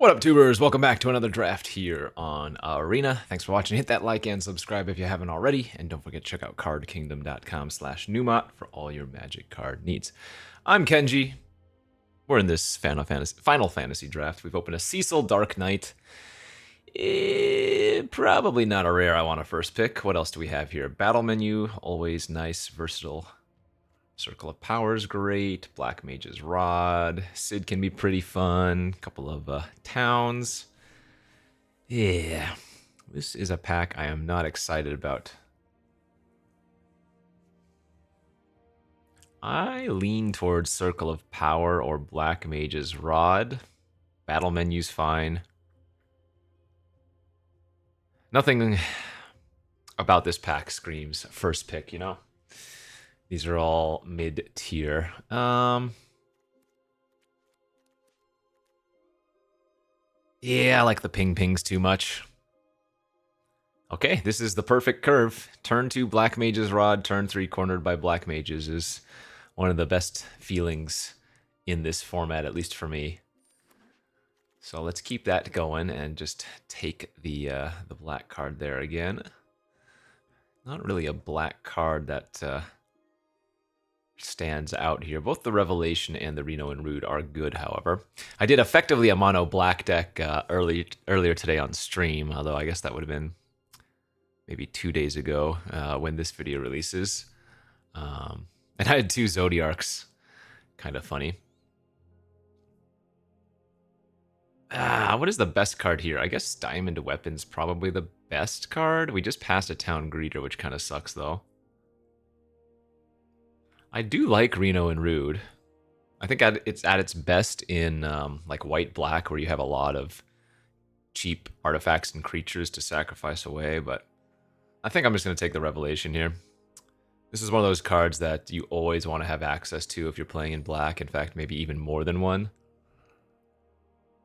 What up, tubers? Welcome back to another draft here on Arena. Thanks for watching. Hit that like and subscribe if you haven't already. And don't forget to check out cardkingdom.com/Numot for all your Magic card needs. I'm Kenji. We're in this Final Fantasy draft. We've opened a Cecil Dark Knight. Probably not a rare I want to first pick. What else do we have here? Battle menu, always nice, versatile. Circle of Power's great. Black Mage's Rod. Sid can be pretty fun. Couple of towns. Yeah. This is a pack I am not excited about. I lean towards Circle of Power or Black Mage's Rod. Battle menu's fine. Nothing about this pack screams first pick, you know? These are all mid-tier. Yeah, I like the ping-pings too much. Okay, this is the perfect curve. Turn 2 Black Mage's Rod, turn 3 cornered by Black Mages is one of the best feelings in this format, at least for me. So let's keep that going and just take the black card there again. Not really a black card that stands out here. Both the Revelation and the Reno and Rude are good, however. I did effectively a mono black deck earlier today on stream, although I guess that would have been maybe 2 days ago when this video releases. And I had 2 Zodiarcs. Kind of funny. What is the best card here? I guess Diamond Weapon's probably the best card. We just passed a Town Greeter, which kind of sucks, though. I do like Reno and Rude. I think it's at its best in like white-black, where you have a lot of cheap artifacts and creatures to sacrifice away, but I think I'm just going to take the Revelation here. This is one of those cards that you always want to have access to if you're playing in black. In fact, maybe even more than one.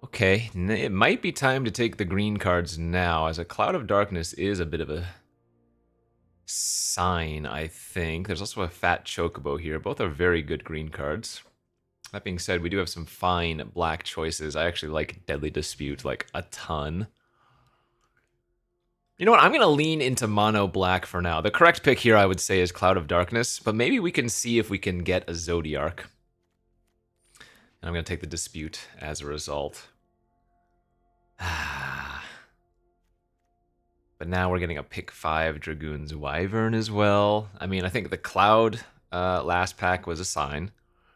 Okay, it might be time to take the green cards now, as a Cloud of Darkness is a bit of a sign, I think. There's also a Fat Chocobo here. Both are very good green cards. That being said, we do have some fine black choices. I actually like Deadly Dispute like a ton. You know what? I'm going to lean into mono black for now. The correct pick here, I would say, is Cloud of Darkness, but maybe we can see if we can get a Zodiarc. And I'm going to take the Dispute as a result. But now we're getting a pick 5 Dragoon's Wyvern as well. I mean, I think the Cloud last pack was a sign.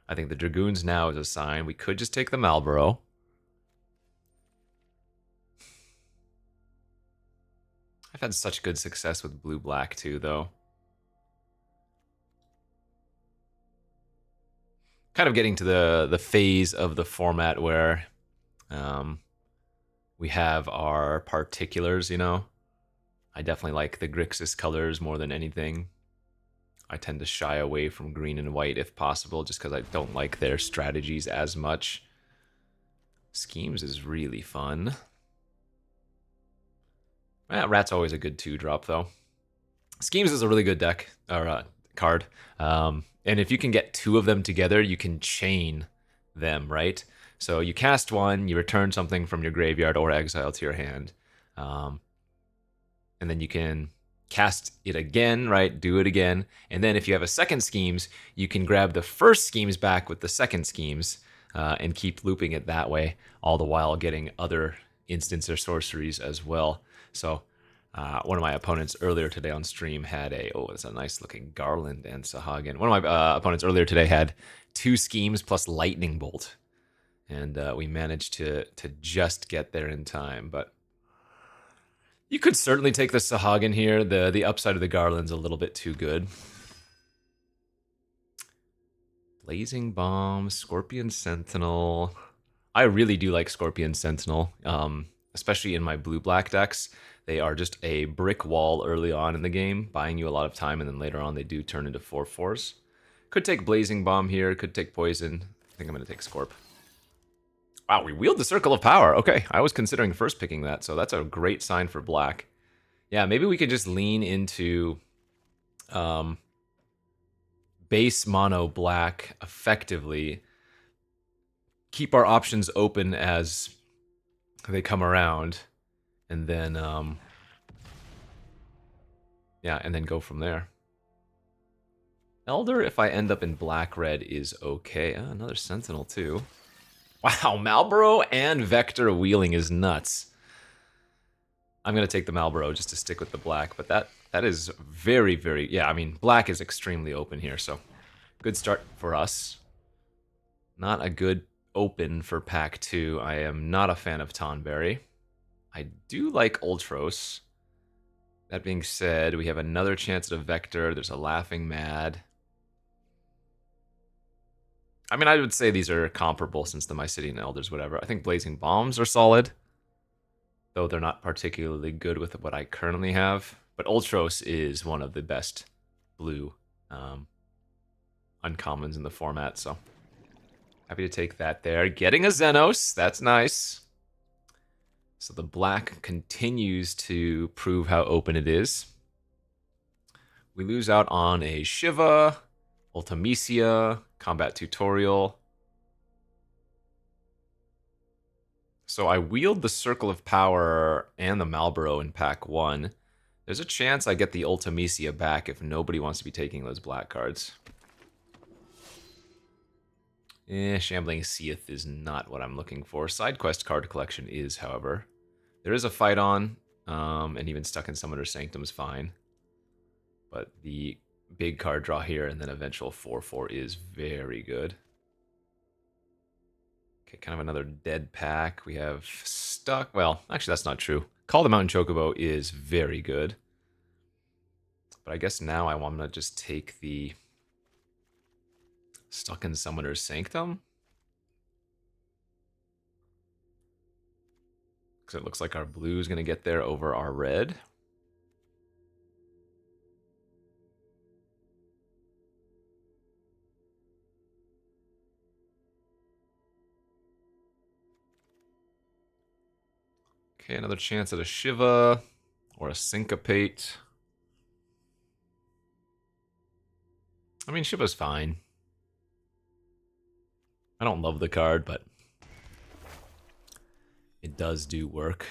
I think the Dragoons now is a sign. We could just take the Malboro. I've had such good success with blue-black too, though. Kind of getting to the phase of the format where we have our particulars, you know? I definitely like the Grixis colors more than anything. I tend to shy away from green and white if possible, just because I don't like their strategies as much. Schemes is really fun. Rat's always a good 2-drop, though. Schemes is a really good deck, or card. And if you can get 2 of them together, you can chain them, right? So you cast one, you return something from your graveyard or exile to your hand. And then you can cast it again, right? Do it again. And then if you have a second schemes, you can grab the first schemes back with the second schemes and keep looping it that way, all the while getting other instants or sorceries as well. So one of my opponents earlier today on stream had it's a nice looking Garland and Sahagin. One of my opponents earlier today had 2 schemes plus Lightning Bolt. And we managed to just get there in time, but you could certainly take the Sahagin here. The upside of the Garland's a little bit too good. Blazing Bomb, Scorpion Sentinel. I really do like Scorpion Sentinel, especially in my blue-black decks. They are just a brick wall early on in the game, buying you a lot of time, and then later on they do turn into 4/4s. Could take Blazing Bomb here, could take Poison. I think I'm going to take Scorp. Wow, we wield the Circle of Power. Okay, I was considering first picking that, so that's a great sign for black. Yeah, maybe we could just lean into base mono black effectively. Keep our options open as they come around, and then yeah, and then go from there. Elder, if I end up in black-red, is okay. Another Sentinel, too. Wow, Malboro and Vector wheeling is nuts. I'm going to take the Malboro just to stick with the black, but that is very, very... Yeah, I mean, black is extremely open here, so good start for us. Not a good open for pack 2. I am not a fan of Tonberry. I do like Ultros. That being said, we have another chance at a Vector. There's a Laughing Mad. I mean, I would say these are comparable since the Mycetian Elders, whatever. I think Blazing Bombs are solid, though they're not particularly good with what I currently have. But Ultros is one of the best blue uncommons in the format, so happy to take that there. Getting a Xenos, that's nice. So the black continues to prove how open it is. We lose out on a Shiva, Ultimecia, Combat Tutorial. So I wield the Circle of Power and the Malboro in pack 1. There's a chance I get the Ultimecia back if nobody wants to be taking those black cards. Shambling Seath is not what I'm looking for. Side quest card collection is, however. There is a fight on, and even Stuck in Summoner's Sanctum is fine. But the big card draw here and then eventual 4/4 is very good. Okay, kind of another dead pack. We have Stuck. Well, actually, that's not true. Call the Mountain Chocobo is very good. But I guess now I want to just take the Stuck in Summoner's Sanctum. Because it looks like our blue is going to get there over our red. Okay, another chance at a Shiva or a Syncopate. I mean, Shiva's fine. I don't love the card, but it does do work.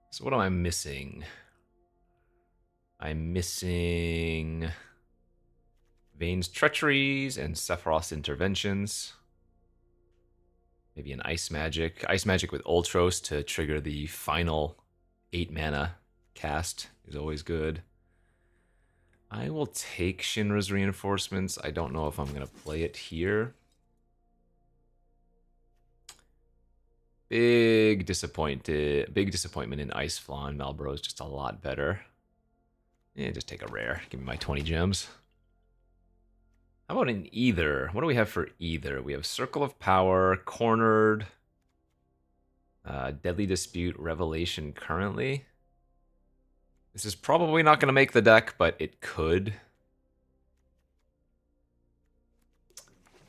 So what am I missing? I'm missing Vane's Treacheries and Sephiroth's Interventions. Maybe an Ice Magic. Ice Magic with Ultros to trigger the final 8 mana cast is always good. I will take Shinra's Reinforcements. I don't know if I'm going to play it here. Big disappointment in Ice Flawn. Malboro is just a lot better. Yeah, just take a rare. Give me my 20 gems. How about an Either? What do we have for Either? We have Circle of Power, Cornered, Deadly Dispute, Revelation currently. This is probably not going to make the deck, but it could.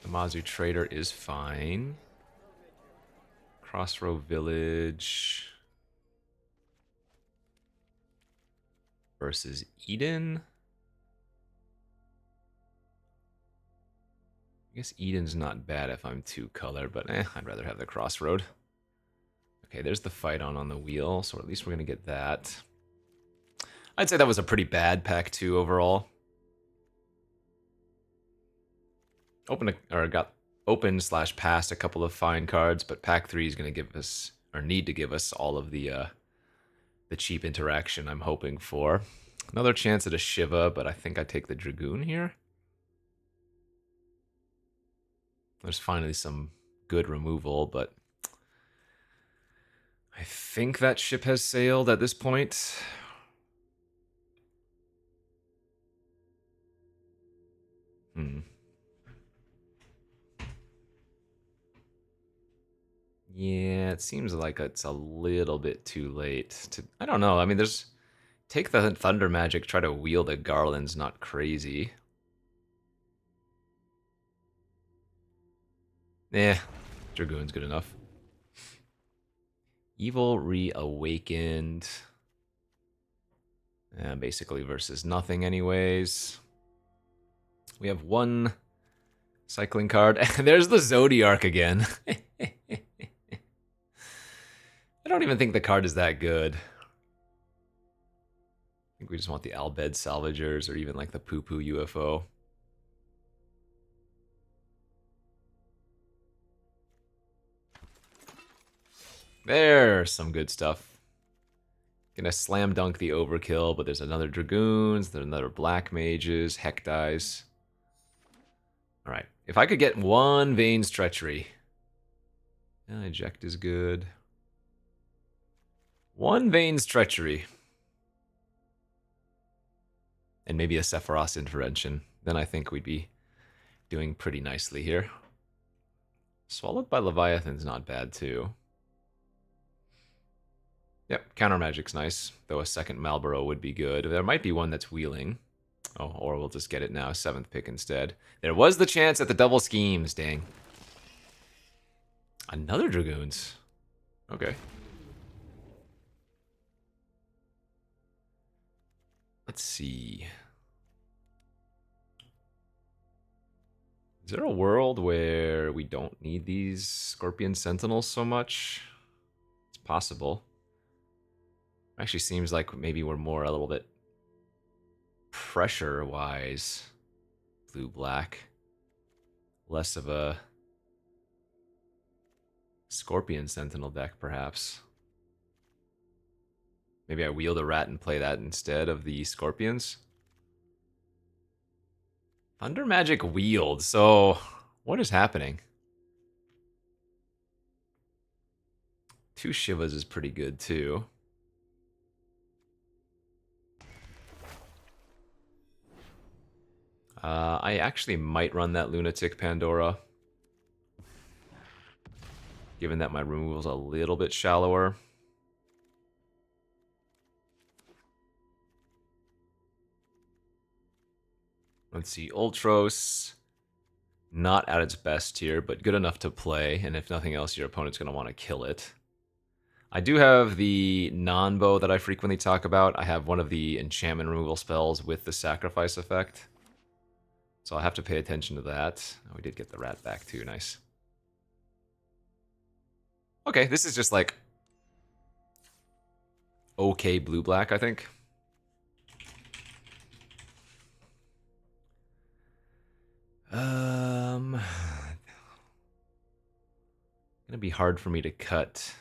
The Mazu Trader is fine. Crossrow Village versus Eden. I guess Eden's not bad if I'm 2-color, but I'd rather have the Crossroad. Okay, there's the fight on the wheel, so at least we're going to get that. I'd say that was a pretty bad pack 2 overall. Got open/passed a couple of fine cards, but pack 3 is going to give us, or need to give us, all of the cheap interaction I'm hoping for. Another chance at a Shiva, but I think I take the Dragoon here. There's finally some good removal, but I think that ship has sailed at this point. Yeah, it seems like it's a little bit too late to... I don't know. I mean, there's... Take the Thunder Magic, try to wield a Garland's not crazy. Dragoon's good enough. Evil Reawakened. Basically versus nothing anyways. We have one cycling card. There's the Zodiark again. I don't even think the card is that good. I think we just want the Albed Salvagers or even like the Poo Poo UFO. There's some good stuff. Gonna slam dunk the overkill, but there's another Dragoons, there's another Black Mages, Heck Dice. Alright, if I could get one Vane's Treachery. Yeah, eject is good. One Vane's Treachery. And maybe a Sephiroth Intervention. Then I think we'd be doing pretty nicely here. Swallowed by Leviathan's not bad too. Yep, counter magic's nice, though a second Malboro would be good. There might be one that's wheeling. Oh, or we'll just get it now, 7th pick instead. There was the chance at the double schemes, dang. Another Dragoons. Okay. Let's see. Is there a world where we don't need these Scorpion Sentinels so much? It's possible. Actually seems like maybe we're more a little bit pressure-wise blue-black. Less of a Scorpion Sentinel deck, perhaps. Maybe I wield a rat and play that instead of the Scorpions. Thunder Magic wield, so what is happening? 2 Shivas is pretty good too. I actually might run that Lunatic Pandora, given that my removal's a little bit shallower. Let's see, Ultros, not at its best here, but good enough to play, and if nothing else, your opponent's going to want to kill it. I do have the non-bow that I frequently talk about. I have one of the enchantment removal spells with the sacrifice effect. So I'll have to pay attention to that. Oh, we did get the rat back too, nice. Okay, this is just like okay blue-black, I think. Gonna be hard for me to cut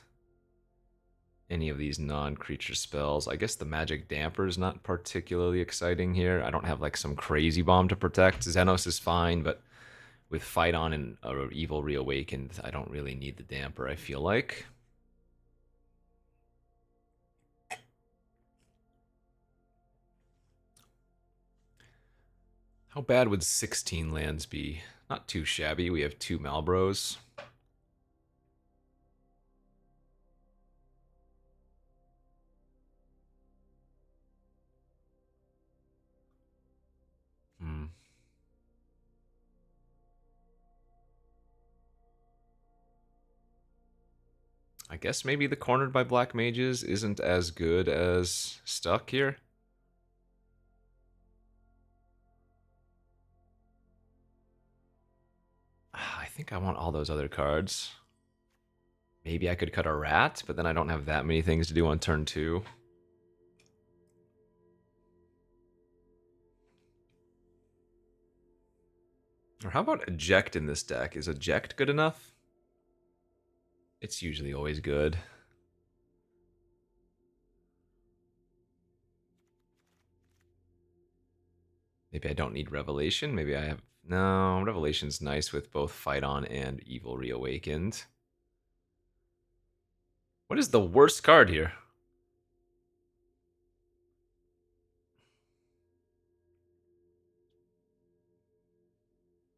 any of these non-creature spells. I guess the Magic Damper is not particularly exciting here. I don't have like some crazy bomb to protect. Xenos is fine, but with Fight On and Evil Reawakened, I don't really need the Damper, I feel like. How bad would 16 lands be? Not too shabby. We have 2 Malbros. I guess maybe the Cornered by Black Mages isn't as good as Stuck here. I think I want all those other cards. Maybe I could cut a rat, but then I don't have that many things to do on turn 2. Or how about Eject in this deck? Is Eject good enough? It's usually always good. Maybe I don't need Revelation. Maybe I have... No, Revelation's nice with both Fight On and Evil Reawakened. What is the worst card here?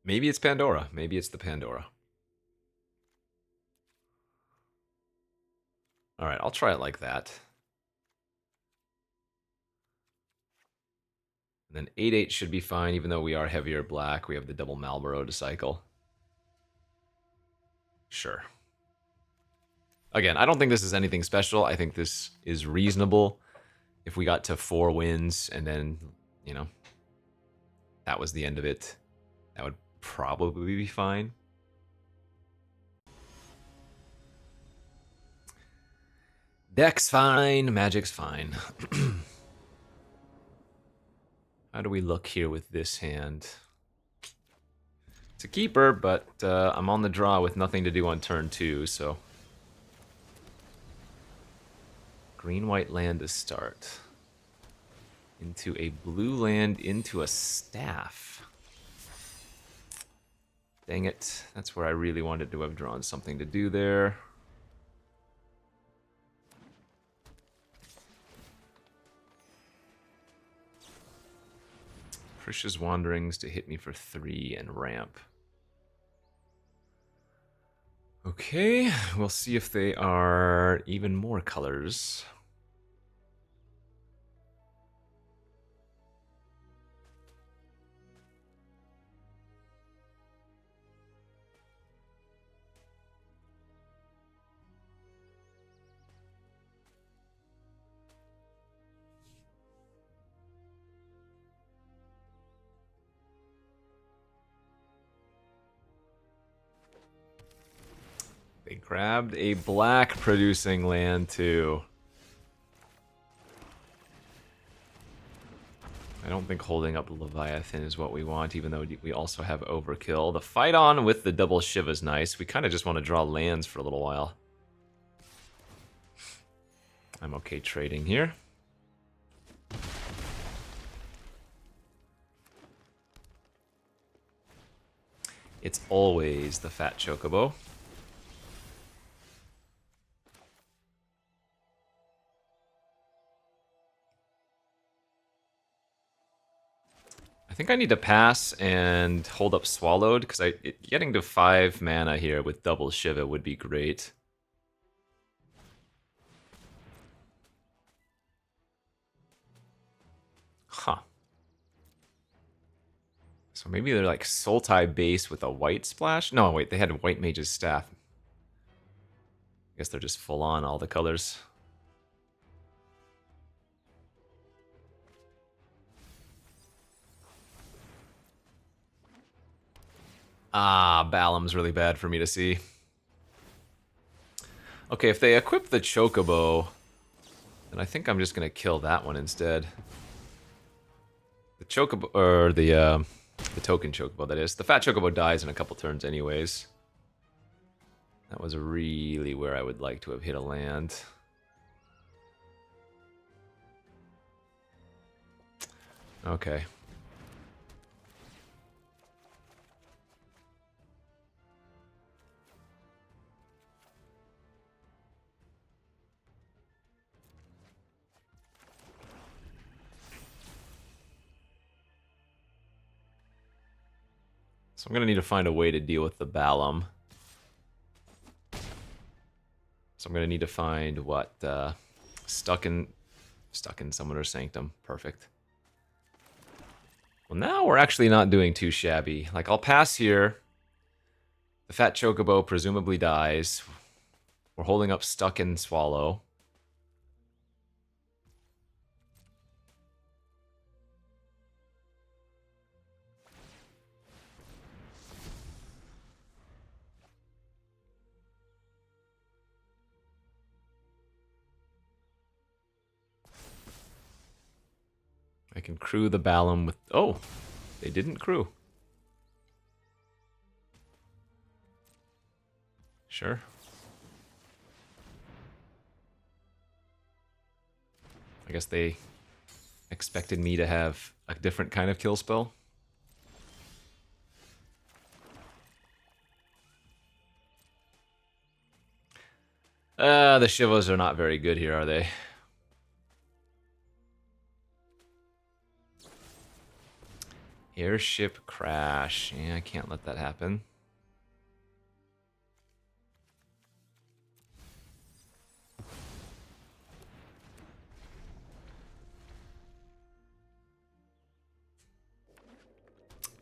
Maybe it's Pandora. Maybe it's the Pandora. Alright, I'll try it like that. And then 8/8 should be fine, even though we are heavier black. We have the double Malboro to cycle. Sure. Again, I don't think this is anything special. I think this is reasonable. if we got to 4 wins and then, you know, that was the end of it, that would probably be fine. Deck's fine, Magic's fine. How do we look here with this hand? It's a keeper, but I'm on the draw with nothing to do on turn 2, so... Green-white land to start. Into a blue land, into a staff. Dang it, that's where I really wanted to have drawn something to do there. Prisha's Wanderings to hit me for 3 and ramp. Okay, we'll see if they are even more colors. They grabbed a black producing land too. I don't think holding up Leviathan is what we want, even though we also have Overkill. The fight on with the double Shiva is nice. We kind of just want to draw lands for a little while. I'm okay trading here. It's always the fat chocobo. I think I need to pass and hold up Swallowed, because getting to 5 mana here with double Shiva would be great. Huh. So maybe they're like Sultai base with a white splash? No, wait, they had a White Mage's Staff. I guess they're just full on all the colors. Ah, Balam's really bad for me to see. Okay, if they equip the Chocobo, then I think I'm just gonna kill that one instead. The Chocobo, or the token Chocobo, that is. The fat Chocobo dies in a couple turns anyways. That was really where I would like to have hit a land. Okay. So I'm going to need to find a way to deal with the Balam. So I'm going to need to find what? Stuck in Summoner's Sanctum. Perfect. Well, now we're actually not doing too shabby. Like, I'll pass here. The fat Chocobo presumably dies. We're holding up Stuck in Swallow. I can crew the Balam with... Oh, they didn't crew. Sure. I guess they expected me to have a different kind of kill spell. The Shivas are not very good here, are they? Airship crash. Yeah, I can't let that happen.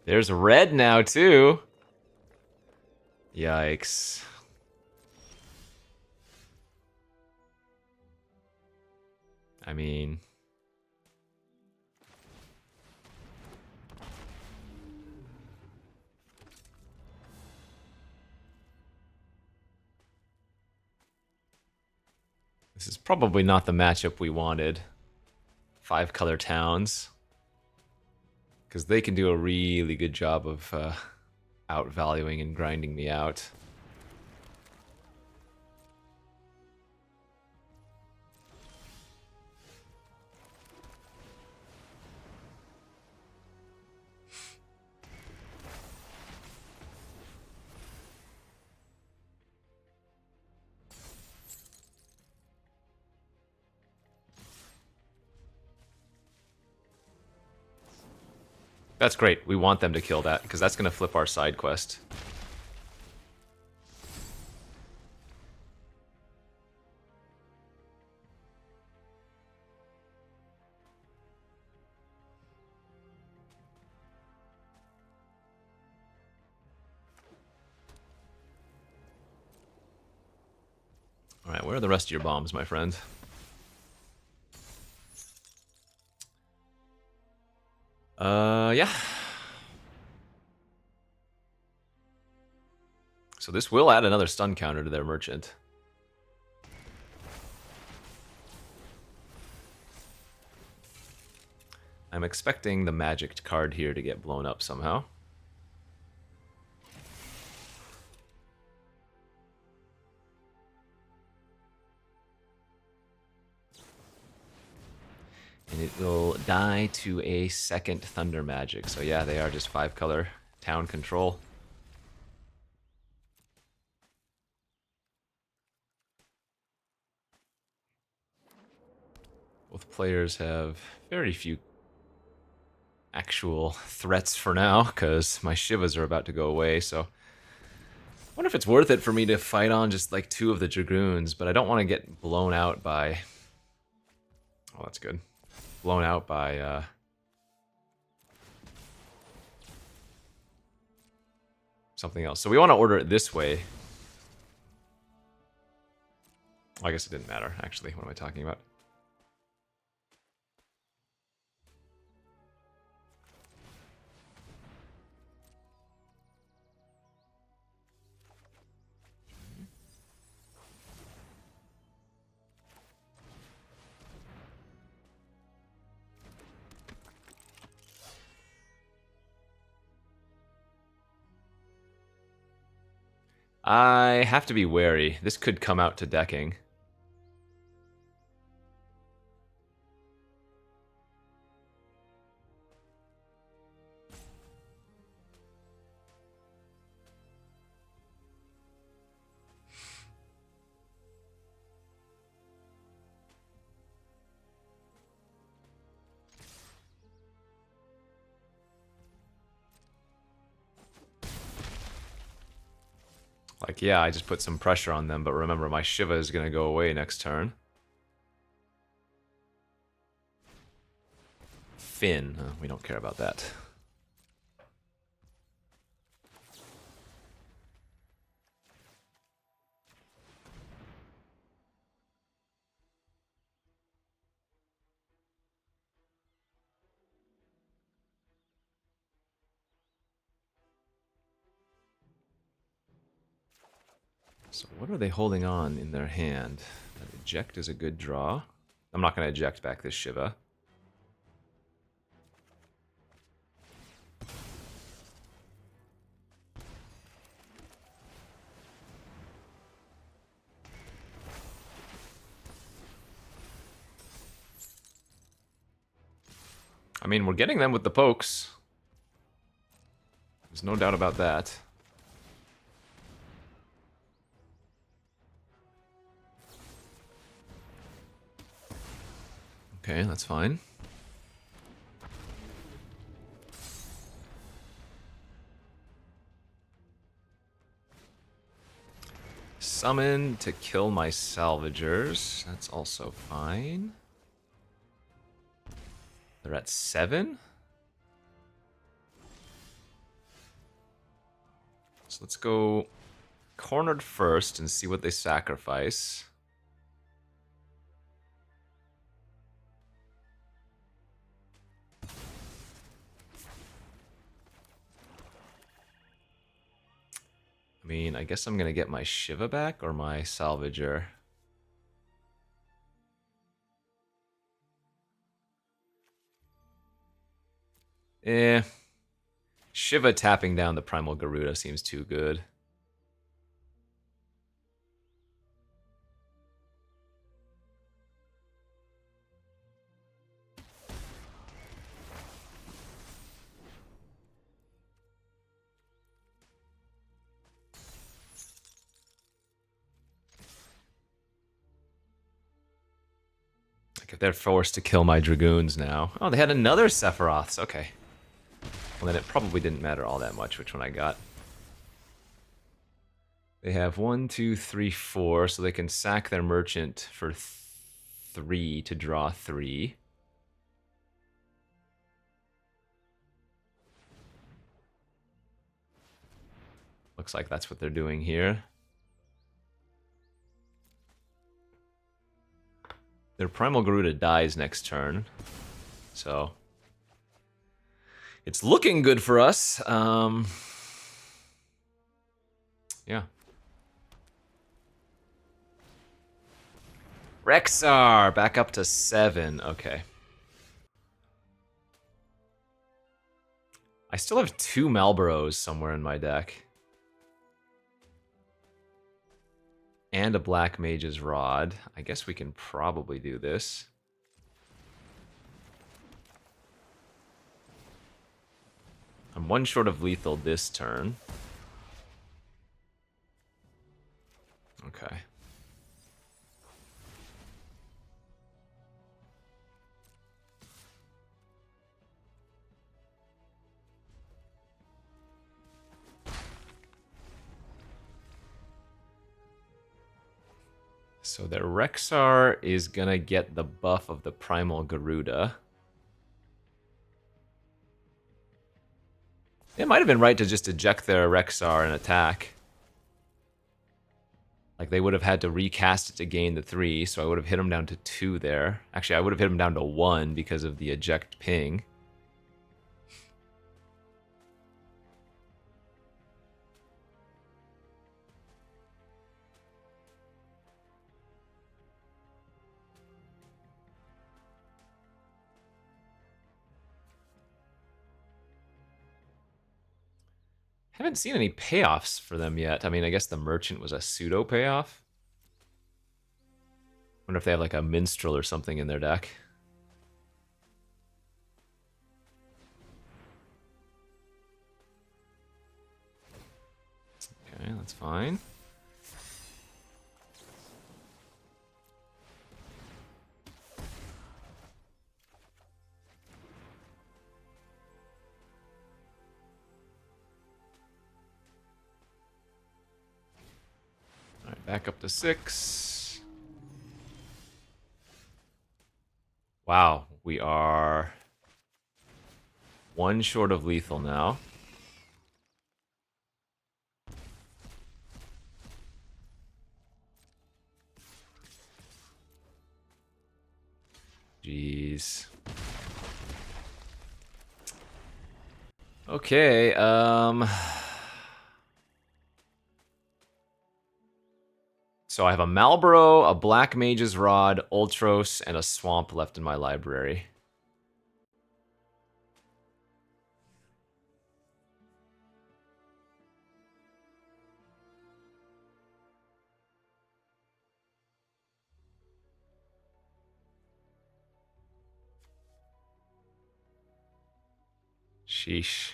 There's red now, too. Yikes. I mean, This is probably not the matchup we wanted. 5-color towns. Because they can do a really good job of outvaluing and grinding me out. That's great. We want them to kill that, because that's going to flip our side quest. Alright, where are the rest of your bombs, my friend? Yeah. So this will add another stun counter to their merchant. I'm expecting the magic card here to get blown up somehow. And it will die to a second Thunder Magic. So yeah, they are just 5-color town control. Both players have very few actual threats for now, because my Shivas are about to go away, so... I wonder if it's worth it for me to fight on just like 2 of the Dragoons, but I don't want to get blown out by... Oh, that's good. Blown out by... something else. So we want to order it this way. I guess it didn't matter, actually. What am I talking about? I have to be wary. This could come out to decking. Like, yeah, I just put some pressure on them, but remember, my Shiva is going to go away next turn. Finn. We don't care about that. So what are they holding on in their hand? Eject is a good draw. I'm not going to eject back this Shiva. I mean, we're getting them with the pokes. There's no doubt about that. Okay, that's fine. Summon to kill my salvagers. That's also fine. They're at 7? So let's go cornered first and see what they sacrifice. I mean, I guess I'm going to get my Shiva back or my Salvager. Eh. Shiva tapping down the Primal Garuda seems too good. Like if they're forced to kill my Dragoons now. Oh, they had another Sephiroths. Okay. Well, then it probably didn't matter all that much which one I got. They have 1, 2, 3, 4, so they can sack their merchant for 3 to draw 3. Looks like that's what they're doing here. Their Primal Garuda dies next turn, so it's looking good for us. Yeah. Rexar, back up to 7. Okay. I still have 2 Malboros somewhere in my deck. And a Black Mage's Rod. I guess we can probably do this. I'm 1 short of lethal this turn. Okay. So their Rexar is gonna get the buff of the Primal Garuda. It might have been right to just eject their Rexar and attack. Like, they would have had to recast it to gain the 3, so I would have hit them down to 2 there. Actually, I would have hit them down to 1 because of the eject ping. Haven't seen any payoffs for them yet. I mean, I guess the Merchant was a pseudo payoff. Wonder if they have like a Minstrel or something in their deck. Okay, that's fine. All right, back up to 6. Wow, we are 1 short of lethal now. Jeez. Okay, so I have a Malboro, a Black Mage's Rod, Ultros, and a Swamp left in my library. Sheesh.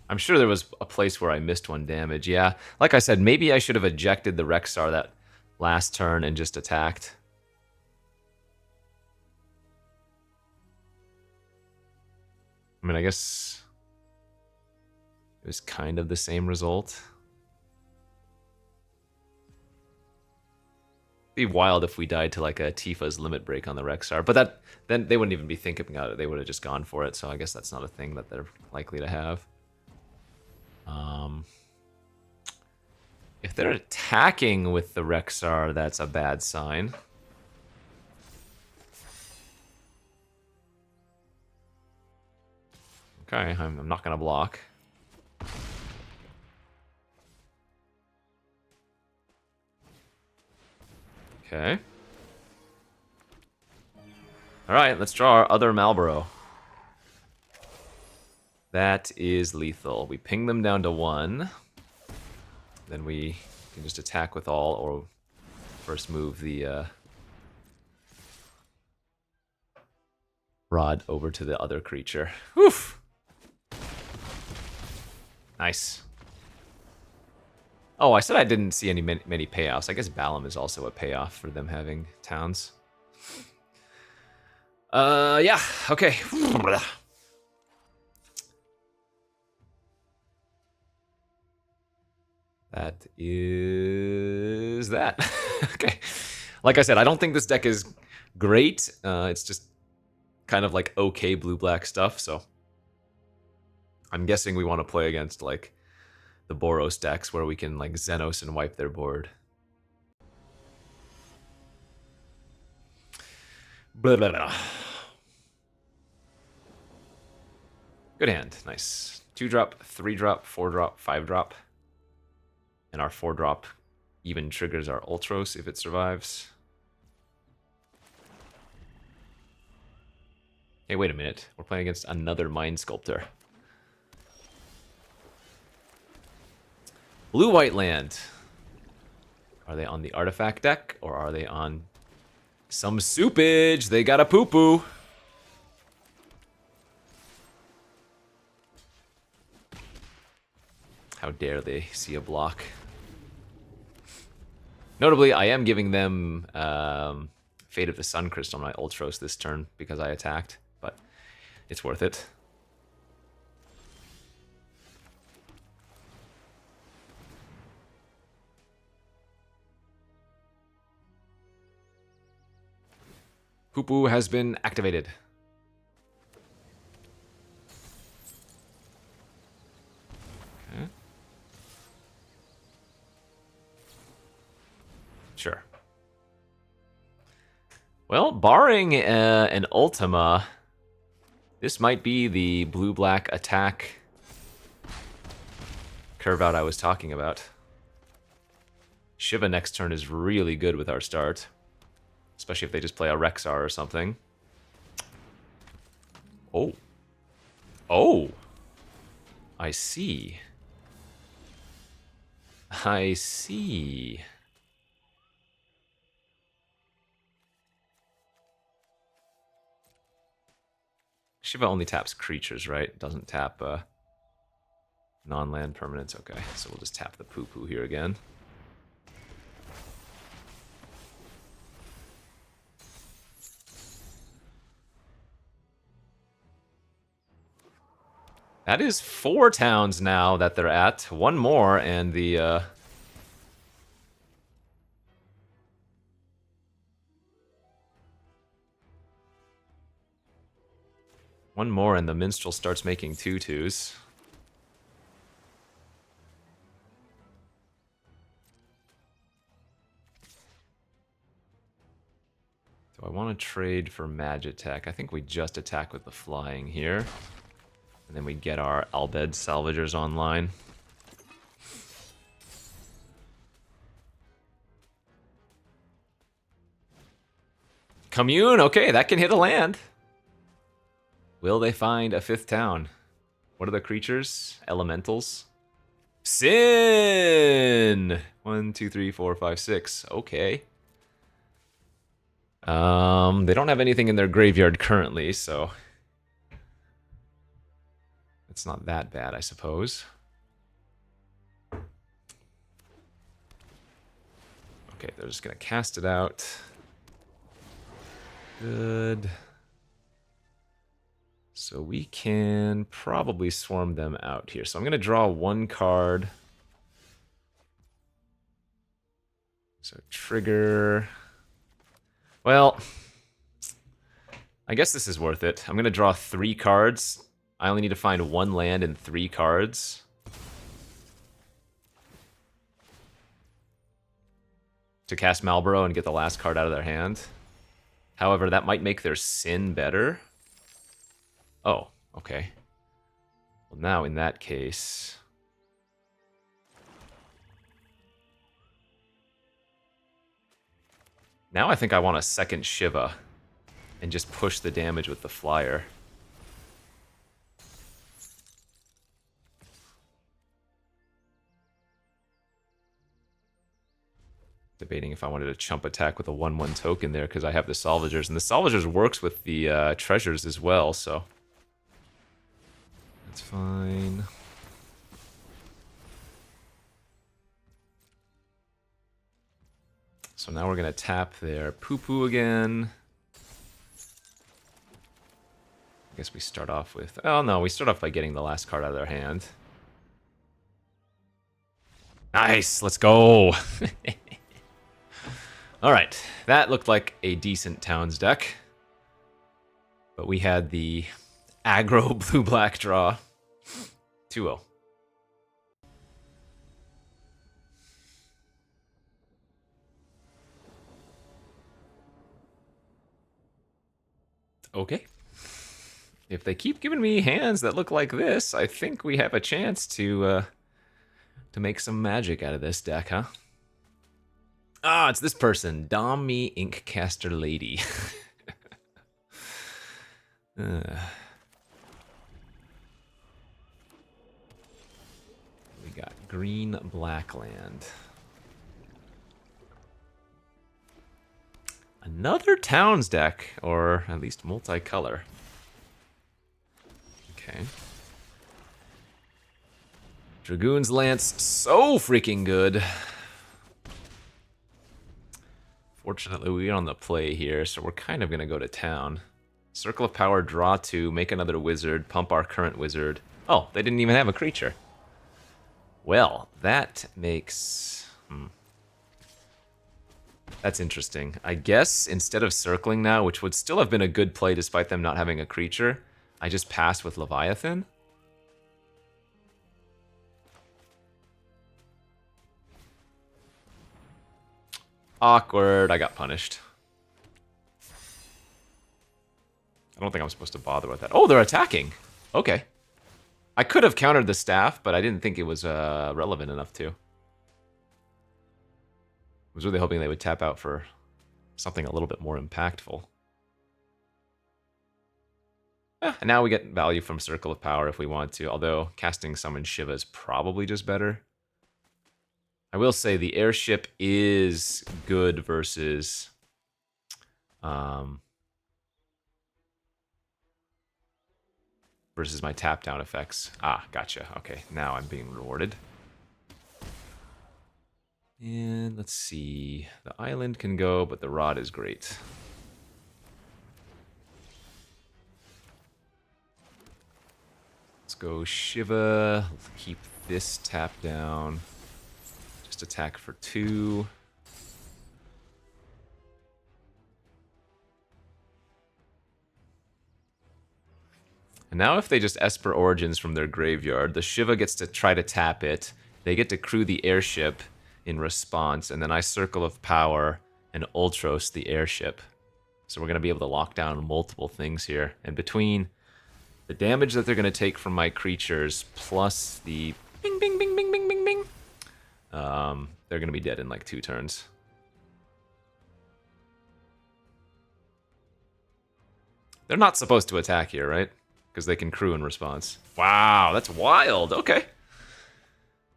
I'm sure there was a place where I missed 1 damage. Yeah, like I said, maybe I should have ejected the Rexar that last turn and just attacked. I mean, I guess it was kind of the same result. It'd be wild if we died to like a Tifa's Limit Break on the Rexar, but then they wouldn't even be thinking about it. They would have just gone for it, so I guess that's not a thing that they're likely to have. If they're attacking with the Rexar, that's a bad sign. Okay, I'm not gonna block. Okay. Alright, let's draw our other Malboro. That is lethal. We ping them down to 1. Then we can just attack with all, or first move the rod over to the other creature. Woof! Nice. Oh, I said I didn't see many payoffs. I guess Balam is also a payoff for them having towns. Yeah, okay. That is that. Okay. Like I said, I don't think this deck is great. It's just kind of like okay blue-black stuff, so I'm guessing we want to play against like the Boros decks where we can like Xenos and wipe their board. Blah, blah, blah. Good hand, nice. 2-drop, 3-drop, 4-drop, 5-drop. And our 4-drop even triggers our Ultros if it survives. Hey, wait a minute. We're playing against another Mind Sculptor. Blue-white land. Are they on the artifact deck, or are they on some soupage? They got a poo-poo. How dare they see a block. Notably, I am giving them Fate of the Sun Crystal on my Ultros this turn because I attacked, but it's worth it. Poo-poo has been activated. Okay. Sure. Well, barring an Ultima, this might be the blue-black attack curve out I was talking about. Shiva next turn is really good with our start. Especially if they just play a Rexar or something. Oh. Oh! I see. I see. Shiva only taps creatures, right? Doesn't tap non-land permanents. Okay, so we'll just tap the poo-poo here again. That is 4 towns now that they're at. One more, and the one more, and the minstrel starts making 2/2s. Do I want to trade for Magitech? I think we just attack with the flying here. And then we get our Albed Salvagers online. Commune, okay, that can hit a land. Will they find a 5th town? What are the creatures? Elementals? Sin! 1, 2, 3, 4, 5, 6. Okay. They don't have anything in their graveyard currently, so it's not that bad, I suppose. Okay, they're just gonna cast it out. Good. So we can probably swarm them out here. So I'm gonna draw 1 card. So trigger. Well, I guess this is worth it. I'm gonna draw 3 cards. I only need to find 1 land and 3 cards. To cast Malboro and get the last card out of their hand. However, that might make their Sin better. Oh, okay. Well, now in that case... Now I think I want a second Shiva and just push the damage with the flyer. debating if I wanted to chump attack with a 1/1 token there because I have the Salvagers, and the Salvagers works with the treasures as well, so that's fine. So now we're gonna tap their poo-poo again. I guess we start off with... Oh no, we start off by getting the last card out of their hand. Nice, let's go! Alright, that looked like a decent Towns deck. But we had the aggro blue-black draw. 2-0. Okay. If they keep giving me hands that look like this, I think we have a chance to make some magic out of this deck, huh? Ah, it's this person, Dommy Inkcaster Lady. We got green black land. Another Towns deck, or at least multicolor. Okay. Dragoon's Lance, so freaking good. Fortunately, we're on the play here, so we're kind of going to go to town. Circle of Power, draw 2, make another wizard, pump our current wizard. Oh, they didn't even have a creature. Well, that makes... That's interesting. I guess instead of circling now, which would still have been a good play despite them not having a creature, I just pass with Leviathan. Awkward. I got punished. I don't think I'm supposed to bother with that. Oh, they're attacking. Okay. I could have countered the staff, but I didn't think it was relevant enough to. I was really hoping they would tap out for something a little bit more impactful. And now we get value from Circle of Power if we want to, although casting Summon Shiva is probably just better. I will say the airship is good versus... versus my tap down effects. Ah, gotcha. Okay, now I'm being rewarded. And let's see. The island can go, but the rod is great. Let's go Shiva. Let's keep this tap down. Just attack for 2. And now if they just Esper Origins from their graveyard, the Shiva gets to try to tap it. They get to crew the airship in response, and then I Circle of Power and Ultros the airship. So we're going to be able to lock down multiple things here. And between the damage that they're going to take from my creatures, plus the bing, bing, bing, bing, bing, bing, bing, they're going to be dead in like 2 turns. They're not supposed to attack here, right? Because they can crew in response. Wow, that's wild. Okay.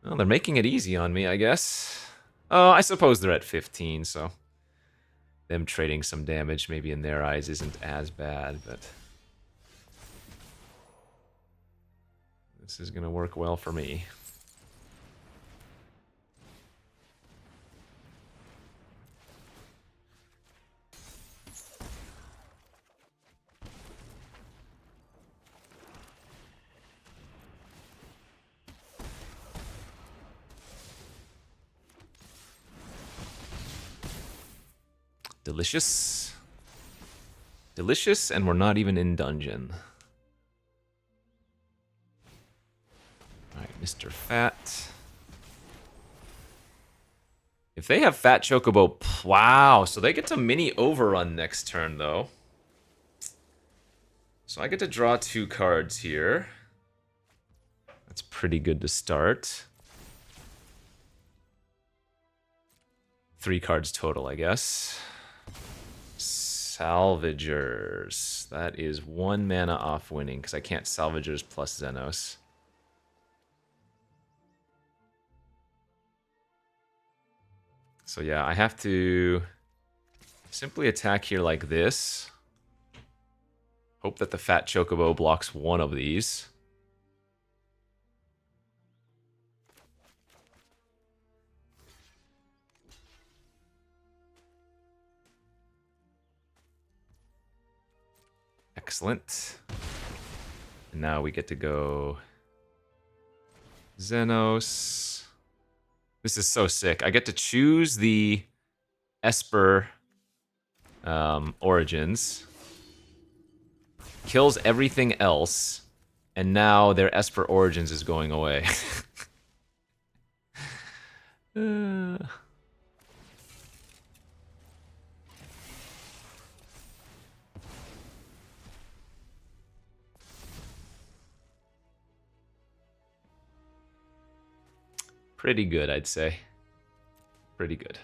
Well, they're making it easy on me, I guess. Oh, I suppose they're at 15, so... them trading some damage maybe in their eyes isn't as bad, but... this is going to work well for me. Delicious. Delicious, and we're not even in dungeon. Alright, Mr. Fat. If they have Fat Chocobo, wow, so they get to mini overrun next turn, though. So I get to draw 2 cards here. That's pretty good to start. 3 cards total, I guess. Salvagers. That is 1 mana off winning, because I can't Salvagers plus Xenos. So yeah, I have to simply attack here like this. Hope that the fat chocobo blocks one of these. Excellent. And now we get to go Xenos. This is so sick. I get to choose the Esper origins. Kills everything else. And now their Esper origins is going away. Pretty good, I'd say. Pretty good.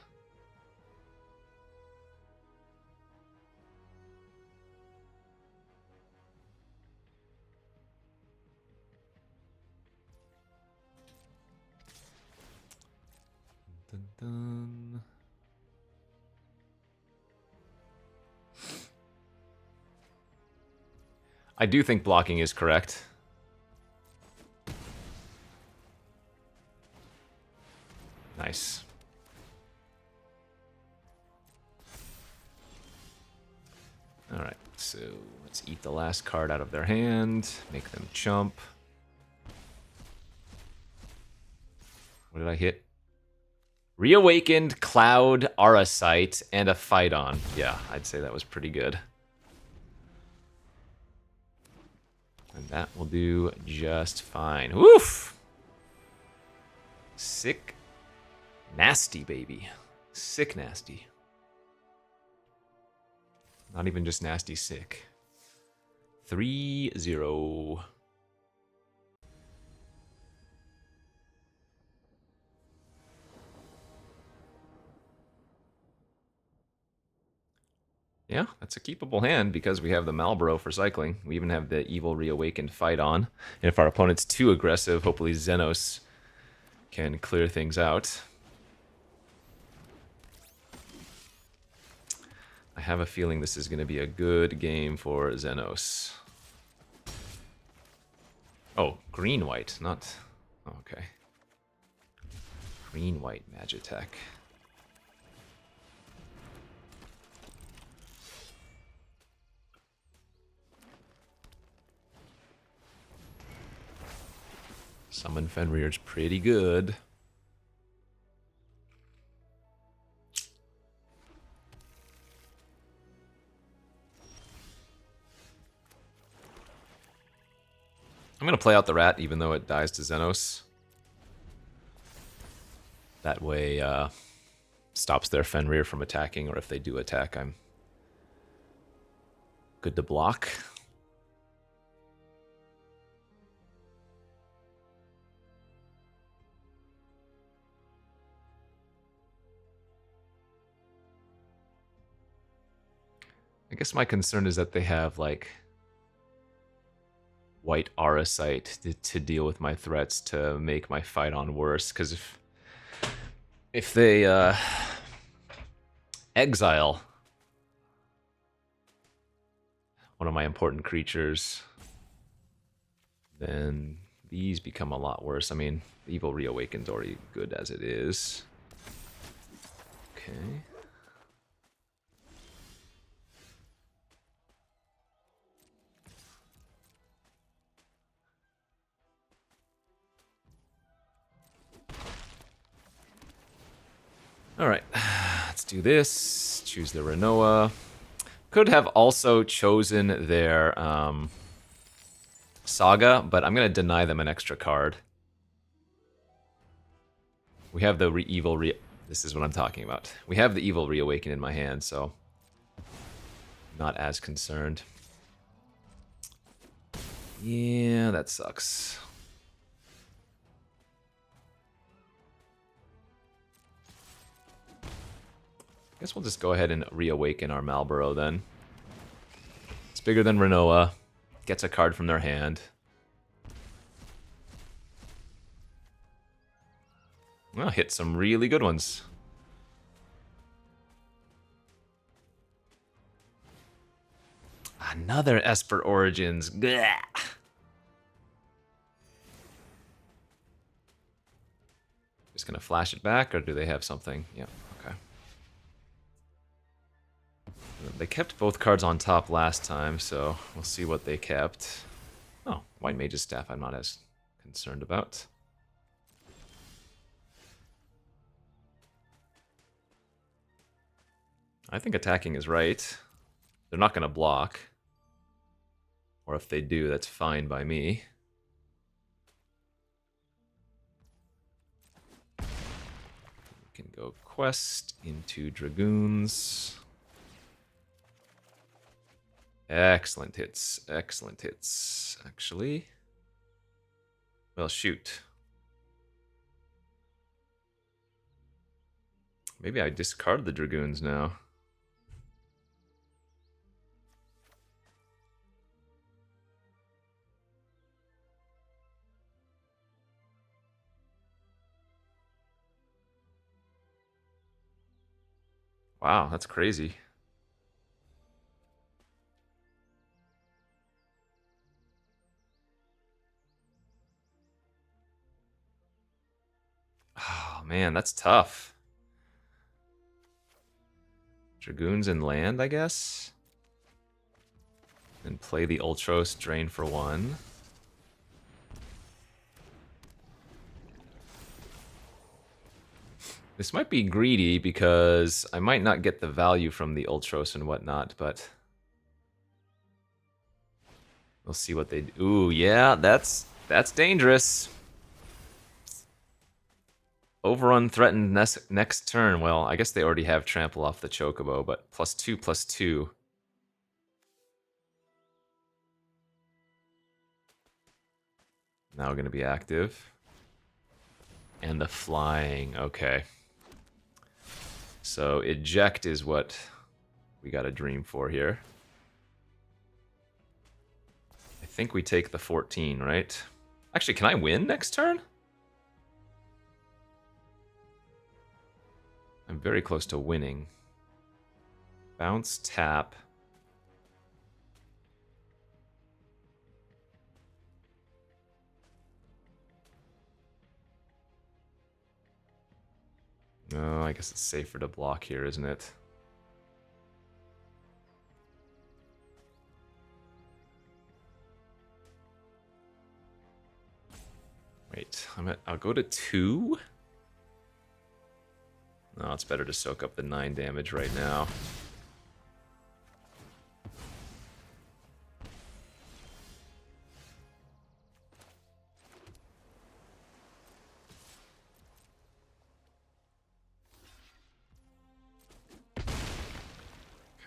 Dun, dun. I do think blocking is correct. Nice. Alright, so let's eat the last card out of their hand, make them chump. What did I hit? Reawakened, Cloud, Arasite, and a Fight On. Yeah, I'd say that was pretty good. And that will do just fine. Woof! Sick. Nasty, baby. Sick nasty. Not even just nasty sick. 3-0. Yeah, that's a keepable hand because we have the Malboro for cycling. We even have the Evil Reawakened Fight On. And if our opponent's too aggressive, hopefully Xenos can clear things out. I have a feeling this is going to be a good game for Xenos. Oh, green-white, not... Oh, okay. Green-white Magitech. Summon Fenrir's pretty good. I'm going to play out the rat even though it dies to Xenos. That way, stops their Fenrir from attacking, or if they do attack, I'm good to block. I guess my concern is that they have, like, white Arasite to deal with my threats to make my fight on worse, because if they exile one of my important creatures, then these become a lot worse. I mean, Evil Reawakened's already good as it is. Okay. Alright, let's do this. Choose the Renoa. Could have also chosen their Saga, but I'm going to deny them an extra card. We have the This is what I'm talking about. We have the Evil Reawaken in my hand, so not as concerned. Yeah, that sucks. Guess we'll just go ahead and reawaken our Malboro then. It's bigger than Renoa. Gets a card from their hand. Well, hit some really good ones. Another Esper Origins. Blech. Just gonna flash it back, or do they have something? Yeah, okay. They kept both cards on top last time, so we'll see what they kept. Oh, White Mage's Staff I'm not as concerned about. I think attacking is right. They're not going to block. Or if they do, that's fine by me. We can go Quest into Dragoons. Excellent hits. Excellent hits, actually. Well, shoot. Maybe I discard the Dragoons now. Wow, that's crazy. Oh, man, that's tough. Dragoons and land, I guess? And play the Ultros, drain for 1. This might be greedy because I might not get the value from the Ultros and whatnot, but we'll see what they do. Ooh, yeah, that's dangerous. Overrun threatened next turn. Well, I guess they already have trample off the Chocobo, but +2/+2. Now going to be active. And the flying, okay. So eject is what we got a dream for here. I think we take the 14, right? Actually, can I win next turn? I'm very close to winning. Bounce, tap. No, I guess it's safer to block here, isn't it? Wait, I'll go to 2. No, it's better to soak up the 9 damage right now.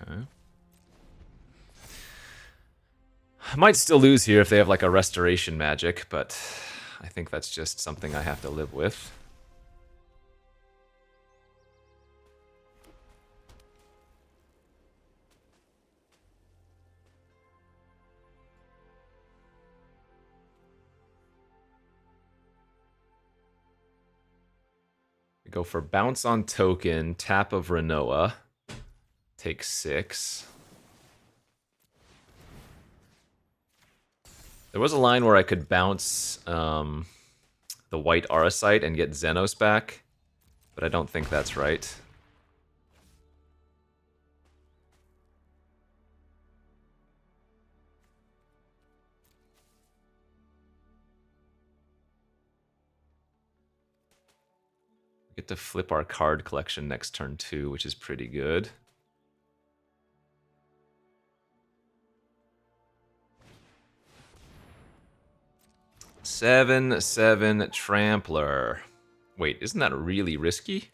Okay. I might still lose here if they have like a restoration magic, but I think that's just something I have to live with. We go for bounce on token, tap of Renoa, take 6. There was a line where I could bounce the white Arasite and get Xenos back, but I don't think that's right. We get to flip our card collection next turn too, which is pretty good. Seven Trampler. Wait, isn't that really risky?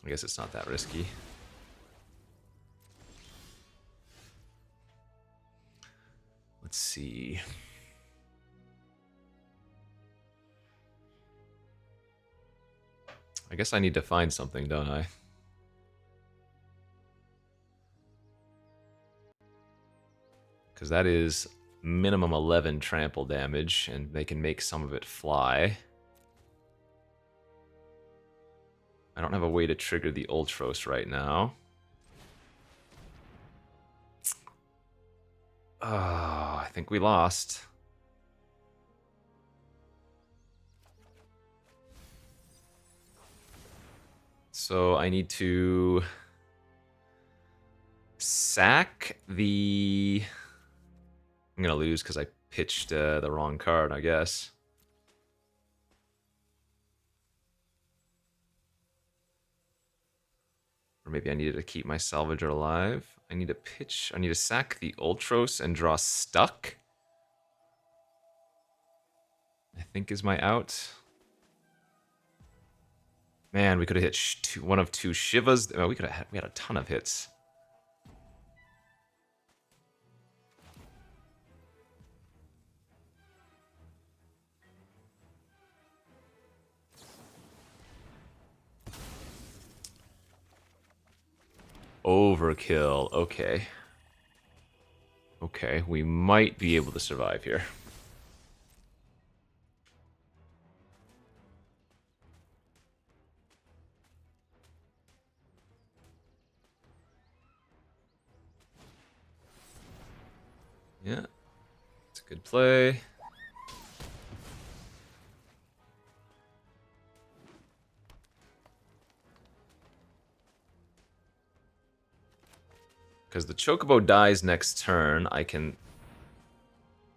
I guess it's not that risky. Let's see. I guess I need to find something, don't I? Because that is minimum 11 trample damage, and they can make some of it fly. I don't have a way to trigger the Ultros right now. Oh, I think we lost. So I need to sack the... I'm gonna lose because I pitched the wrong card, I guess. Or maybe I needed to keep my Salvager alive. I need to pitch. I need to sack the Ultros and draw Stuck, I think is my out. Man, we could have hit one of two Shivas. Oh, we had a ton of hits. Overkill. Okay. Okay, we might be able to survive here. Yeah, it's a good play. Because the Chocobo dies next turn, I can...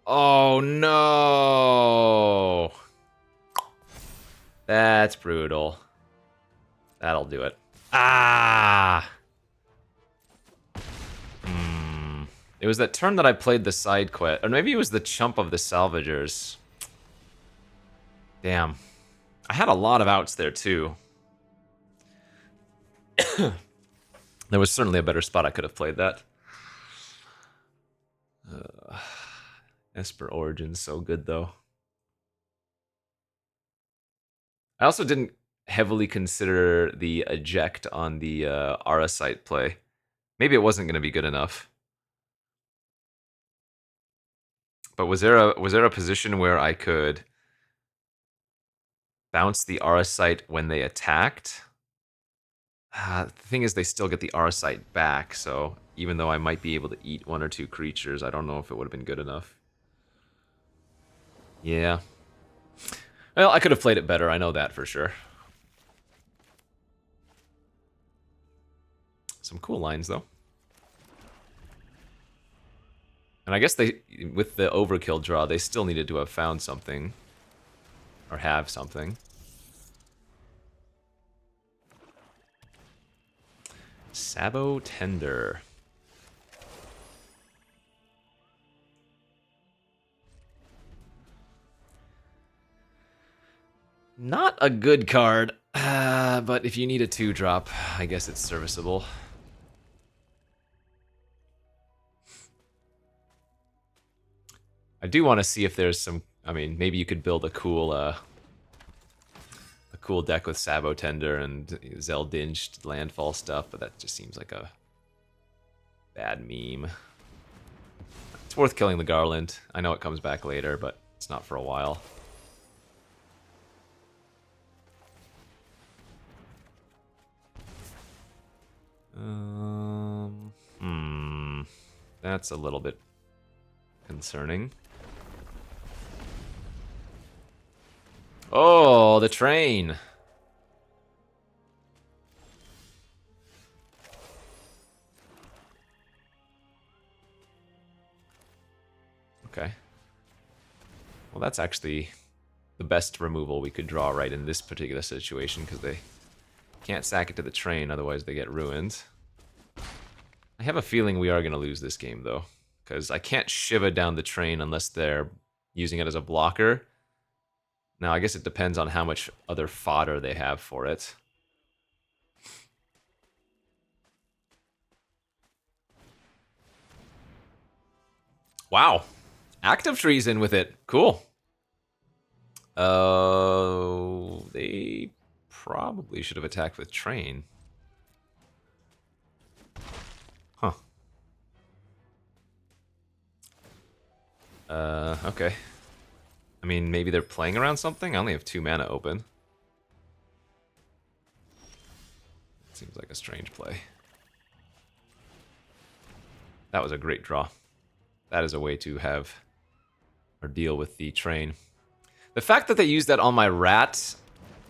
Oh, no! That's brutal. That'll do it. Ah! It was that turn that I played the side quest. Or maybe it was the chump of the Salvagers. Damn. I had a lot of outs there, too. There was certainly a better spot I could have played that. Esper Origin's so good, though. I also didn't heavily consider the eject on the Arasite play. Maybe it wasn't going to be good enough. But was there a position where I could bounce the Arasite when they attacked? The thing is, they still get the Arasite back, so even though I might be able to eat one or two creatures, I don't know if it would have been good enough. Yeah. Well, I could have played it better, I know that for sure. Some cool lines, though. And I guess they, with the overkill draw, they still needed to have found something. Or have something. Sabo Tender. Not a good card, but if you need a 2-drop, I guess it's serviceable. I do want to see if there's some... I mean, maybe you could build a cool deck with Sabo Tender and Zeldinged landfall stuff, but that just seems like a bad meme. It's worth killing the Garland. I know it comes back later, but it's not for a while. That's a little bit concerning. Oh, the train. Okay. Well, that's actually the best removal we could draw right in this particular situation, because they can't sack it to the train, otherwise they get ruined. I have a feeling we are going to lose this game, though, because I can't Shiva down the train unless they're using it as a blocker. Now, I guess it depends on how much other fodder they have for it. Wow. Active treason with it. Cool. They probably should have attacked with train. Huh. Okay. I mean, maybe they're playing around something? I only have 2 mana open. a strange play. That was a great draw. That is a way to have or deal with the train. The fact that they used that on my rat,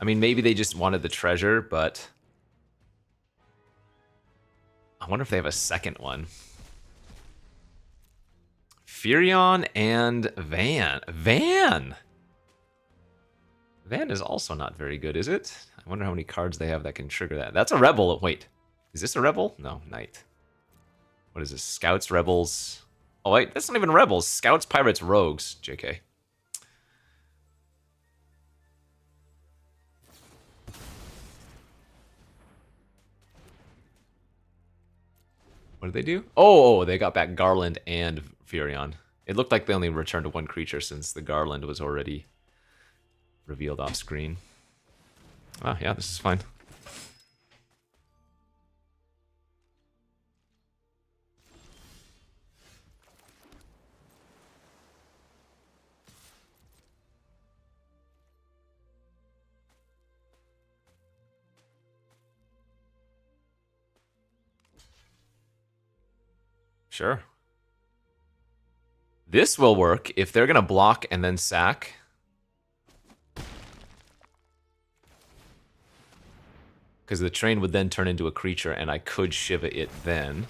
I mean, maybe they just wanted the treasure, but I wonder if they have a second one. Furion and Van. Van is also not very good, is it? I wonder how many cards they have that can trigger that. That's a rebel. Wait, is this a rebel? No, knight. What is this? Scouts, rebels. Oh wait, that's not even rebels. Scouts, pirates, rogues. JK. What did they do? Oh, they got back Garland and Furion. It looked like they only returned to one creature since the Garland was already revealed off screen. Oh, yeah, this is fine. Sure. This will work if they're going to block and then sack. Because the train would then turn into a creature and I could Shiva it then.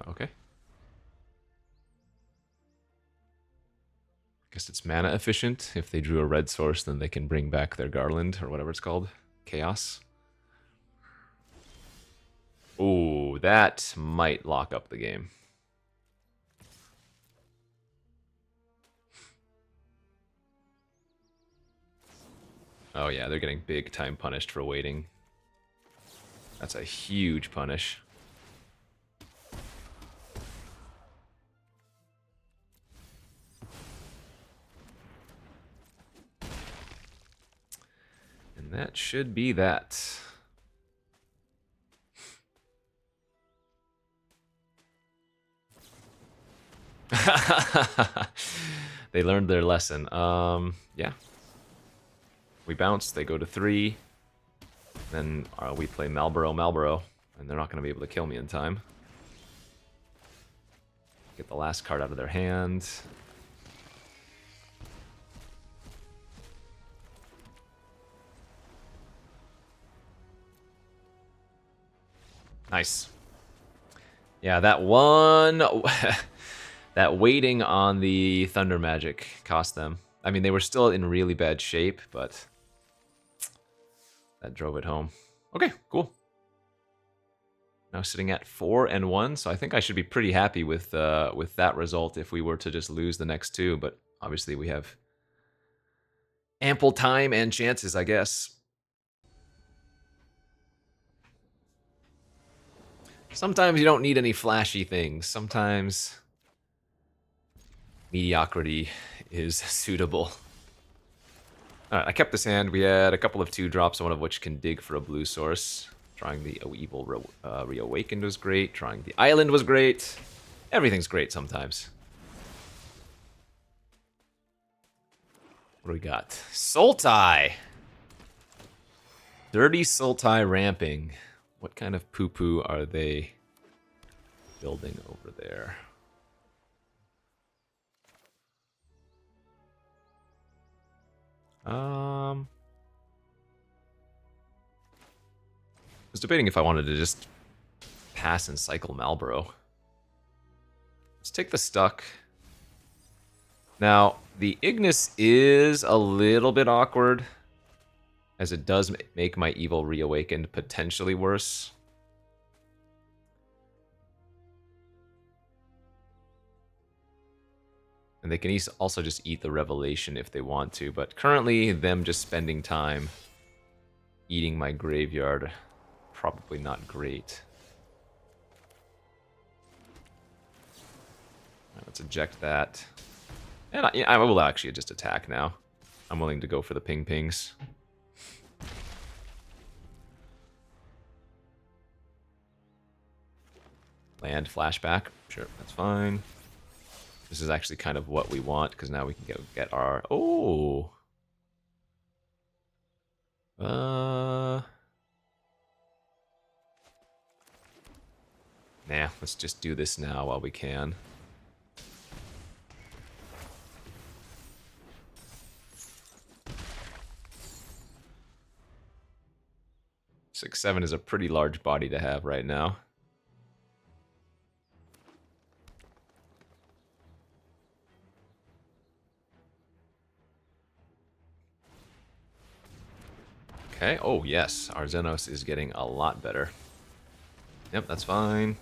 Okay. Guess it's mana efficient. If they drew a red source, then they can bring back their Garland, or whatever it's called. Chaos. Ooh, that might lock up the game. Oh yeah, they're getting big time punished for waiting. That's a huge punish. And that should be that. They learned their lesson. Yeah. We bounce, they go to 3. Then we play Malboro, and they're not going to be able to kill me in time. Get the last card out of their hand. Nice. Yeah, that one... that waiting on the Thunder Magic cost them. I mean, they were still in really bad shape, but that drove it home. Okay, cool. Now sitting at 4-1, so I think I should be pretty happy with that result if we were to just lose the next 2, but obviously we have ample time and chances, I guess. Sometimes you don't need any flashy things. Sometimes mediocrity is suitable. Alright, I kept this hand. We had a couple of 2-drops, one of which can dig for a blue source. Drawing the Evil Reawakened was great. Drawing the Island was great. Everything's great sometimes. What do we got? Sultai! Dirty Sultai ramping. What kind of poo-poo are they building over there? I was debating if I wanted to just pass and cycle Malboro. Let's take the Stuck. Now, the Ignis is a little bit awkward, as it does make my Evil Reawakened potentially worse. And they can also just eat the Revelation if they want to, but currently them just spending time eating my graveyard, probably not great. Right, let's eject that. And I will actually just attack now. I'm willing to go for the ping-pings. Land flashback. Sure, that's fine. This is actually kind of what we want, because now we can get our... Oh! Nah, let's just do this now while we can. 6/7 is a pretty large body to have right now. Okay, oh yes, our Xenos is getting a lot better. Yep, that's fine.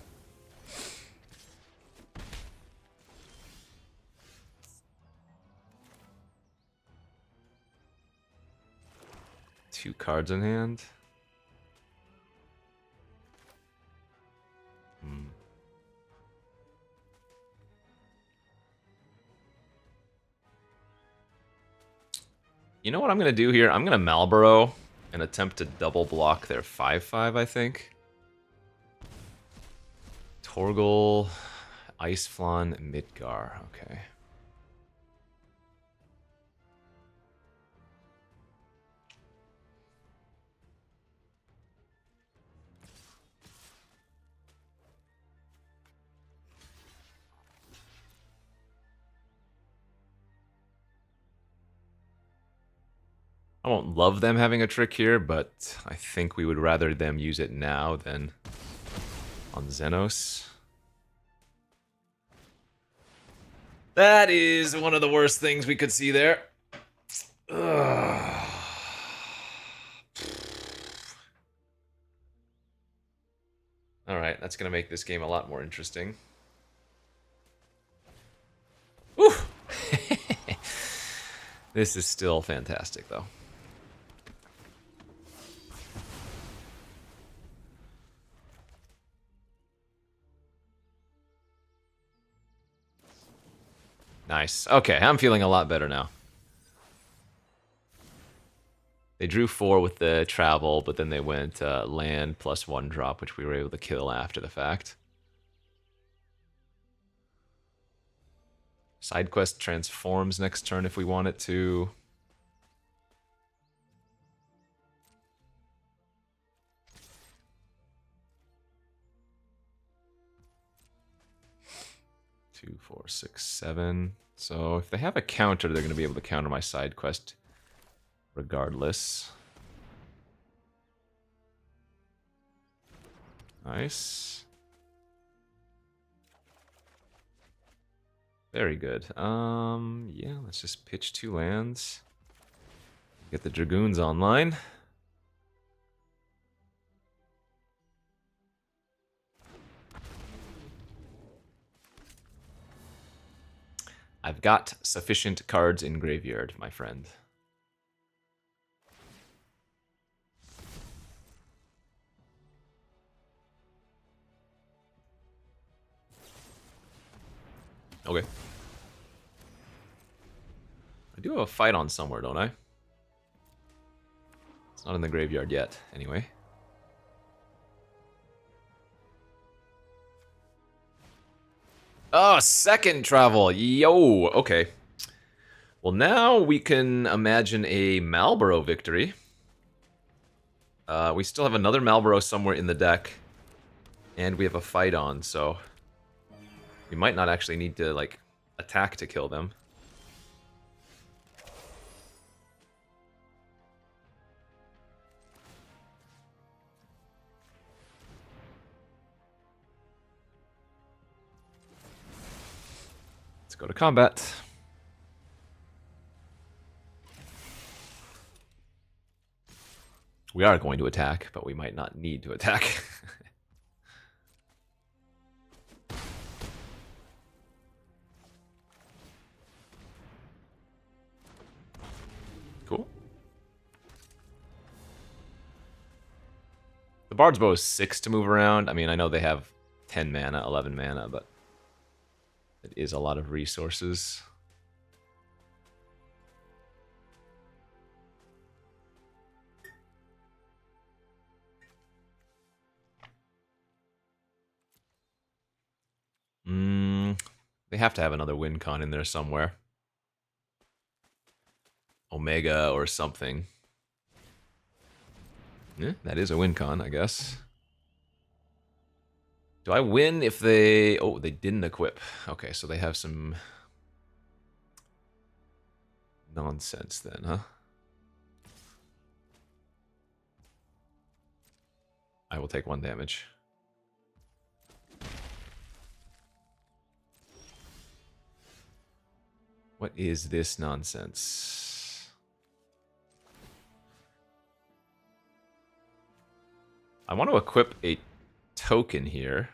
Two cards in hand. You know what I'm going to do here? I'm going to Malboro and attempt to double block their 5/5, I think. Torgal, Iceflon, Midgar. Okay. I won't love them having a trick here, but I think we would rather them use it now than on Xenos. That is one of the worst things we could see there. Ugh. Alright, that's going to make this game a lot more interesting. Woo! This is still fantastic, though. Nice. Okay, I'm feeling a lot better now. They drew 4 with the travel, but then they went land plus 1 drop, which we were able to kill after the fact. Side quest transforms next turn if we want it to. Two, 4, 6, 7. So if they have a counter, they're going to be able to counter my side quest regardless. Nice. Very good. Yeah, let's just pitch 2 lands. Get the Dragoons online. I've got sufficient cards in graveyard, my friend. Okay. I do have a fight on somewhere, don't I? It's not in the graveyard yet, anyway. Oh, second travel. Yo, okay. Well, now we can imagine a Malboro victory. We still have another Malboro somewhere in the deck. And we have a fight on, so... we might not actually need to, like, attack to kill them. Let's go to combat. We are going to attack, but we might not need to attack. Cool. The Bard's Bow is 6 to move around. I mean, I know they have 10 mana, 11 mana, but it is a lot of resources. They have to have another win con in there somewhere. Omega or something. Yeah, that is a win con, I guess. Do I win if they... Oh, they didn't equip. Okay, so they have some nonsense then, huh? I will take 1 damage. What is this nonsense? I want to equip a token here.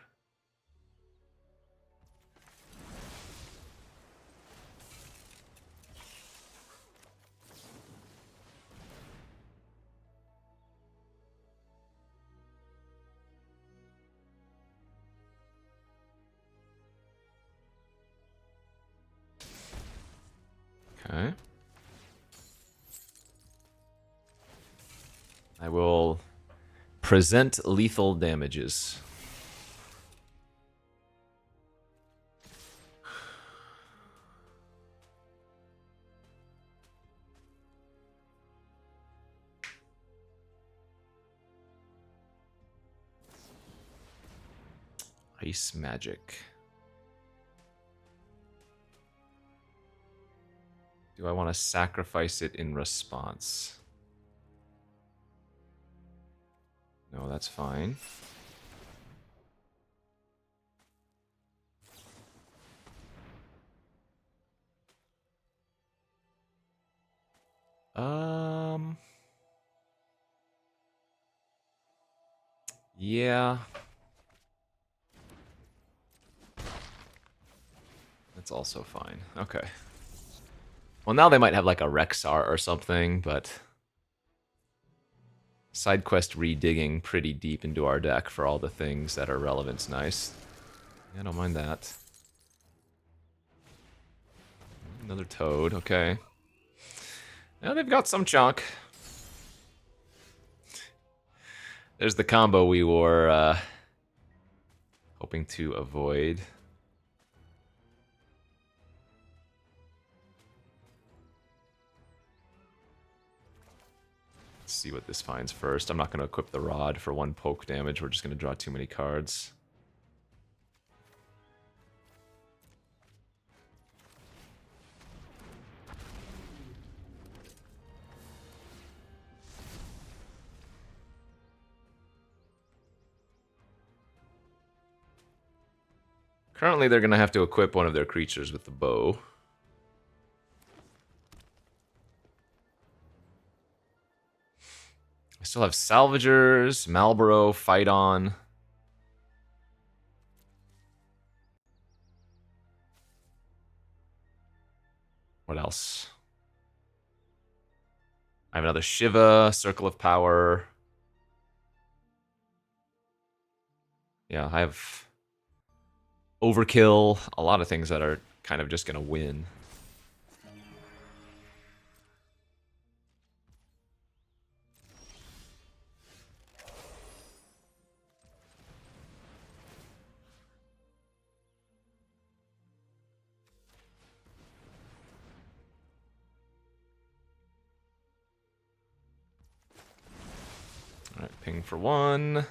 Okay. I will present lethal damages. Ice magic. Do I want to sacrifice it in response? No, that's fine. Yeah. That's also fine. Okay. Well, now they might have like a Rexar or something, but side quest redigging pretty deep into our deck for all the things that are relevant's nice. Yeah, I don't mind that. Another toad, okay. Now they've got some chunk. There's the combo we were hoping to avoid. Let's see what this finds first. I'm not going to equip the rod for 1 poke damage. We're just going to draw too many cards. Currently, they're going to have to equip one of their creatures with the bow. I still have Salvagers, Malboro, Fight On. What else? I have another Shiva, Circle of Power. Yeah, I have Overkill, a lot of things that are kind of just going to win. Alright, ping for 1.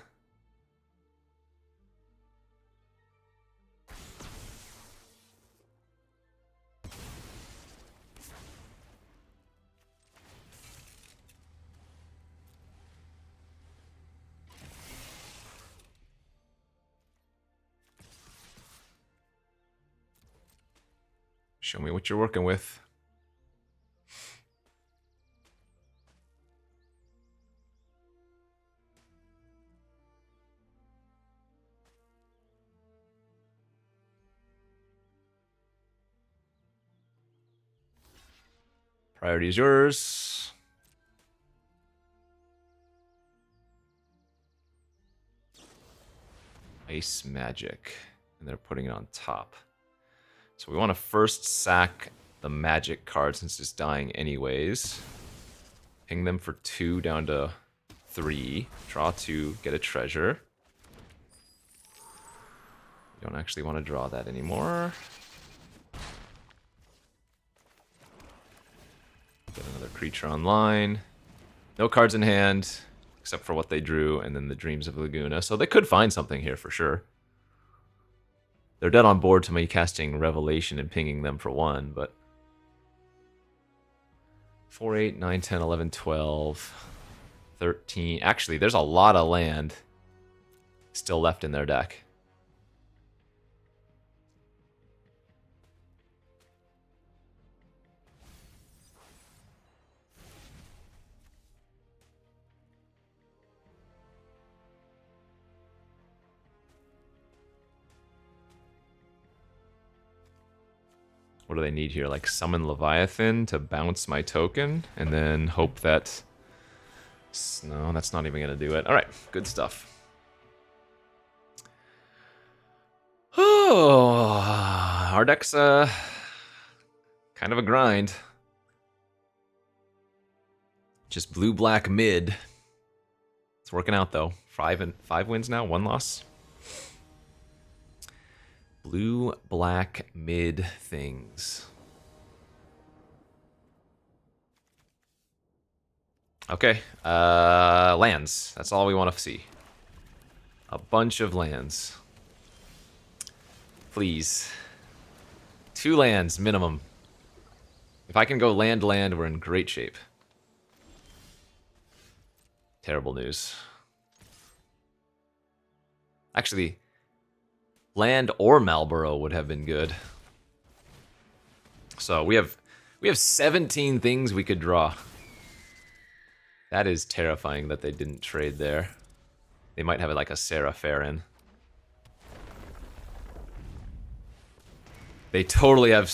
Show me what you're working with. Priority is yours. Ice magic. And they're putting it on top. So we want to first sack the magic card since it's dying anyways. Ping them for 2 down to 3. Draw 2, get a treasure. You don't actually want to draw that anymore. Get another creature online. No cards in hand, except for what they drew, and then the Dreams of Laguna. So they could find something here for sure. They're dead on board to me casting Revelation and pinging them for 1, but 4, 8, 9, 10, 11, 12, 13. Actually, there's a lot of land still left in their deck. What do they need here? Like summon Leviathan to bounce my token and then hope that... No, that's not even going to do it. All right, good stuff. Oh, our deck's kind of a grind. Just blue-black mid. It's working out though. 5 wins now, 1 loss. Blue-black mid things. Okay, lands. That's all we want to see. A bunch of lands. Please. 2 lands minimum. If I can go land, we're in great shape. Terrible news. Actually, land or Marlboro would have been good. So we have 17 things we could draw. That is terrifying that they didn't trade there. They might have it like a Sarah Farron. They totally have...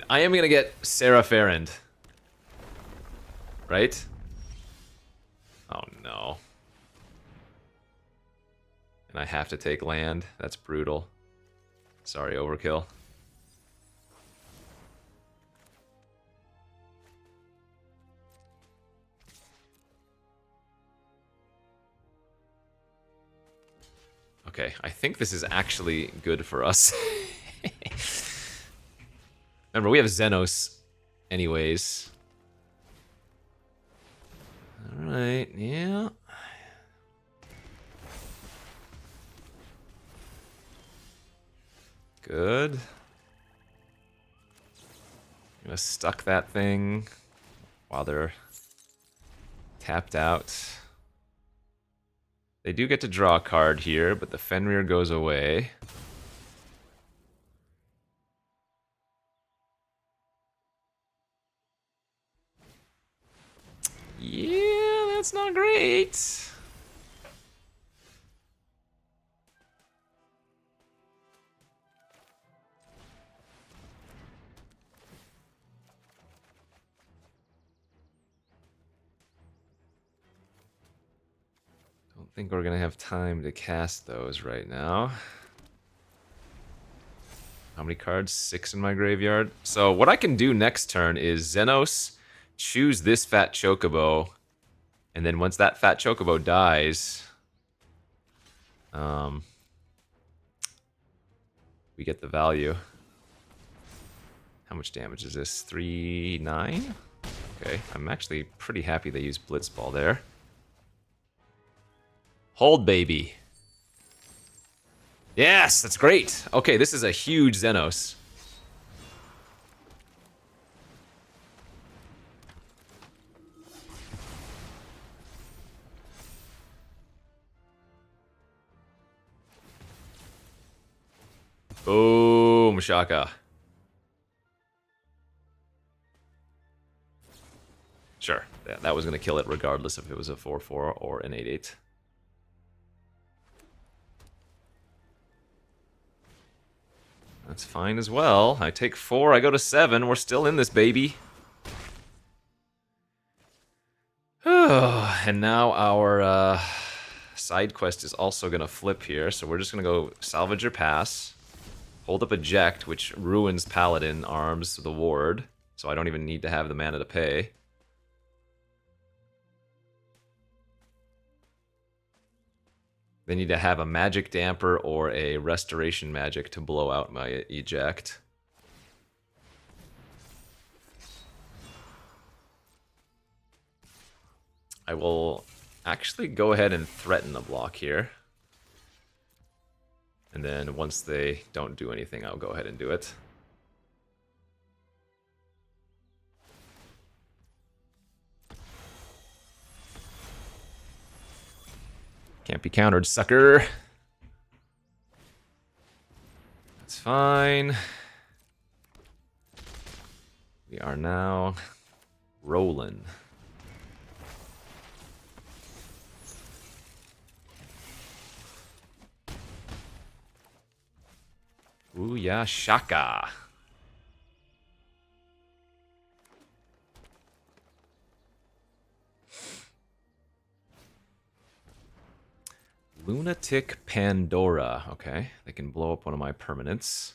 I am gonna get Sarah Farron. Right? Oh no. And I have to take land. That's brutal. Sorry, overkill. Okay, I think this is actually good for us. Remember, we have Xenos anyways. Alright, yeah. Good. I'm gonna stuck that thing while they're tapped out. They do get to draw a card here, but the Fenrir goes away. Yeah, that's not great. Don't think we're gonna have time to cast those right now. How many cards? 6 in my graveyard. So what I can do next turn is Xenos, choose this fat chocobo, and then once that fat chocobo dies, we get the value. How much damage is this? 3/9? Okay, I'm actually pretty happy they used Blitzball there. Hold, baby. Yes, that's great. Okay, this is a huge Xenos. Boom, Shaka. Sure, that was going to kill it regardless if it was a 4/4 or an 8/8. That's fine as well. I take 4, I go to 7. We're still in this, baby. And now our side quest is also going to flip here. So we're just going to go salvage your pass. Hold up eject, which ruins Paladin arms the ward. So I don't even need to have the mana to pay. They need to have a magic damper or a restoration magic to blow out my eject. I will actually go ahead and threaten the block here. And then once they don't do anything, I'll go ahead and do it. Can't be countered, sucker. That's fine. We are now rolling. Ooh, yeah, shaka. Lunatic Pandora. Okay, they can blow up one of my permanents.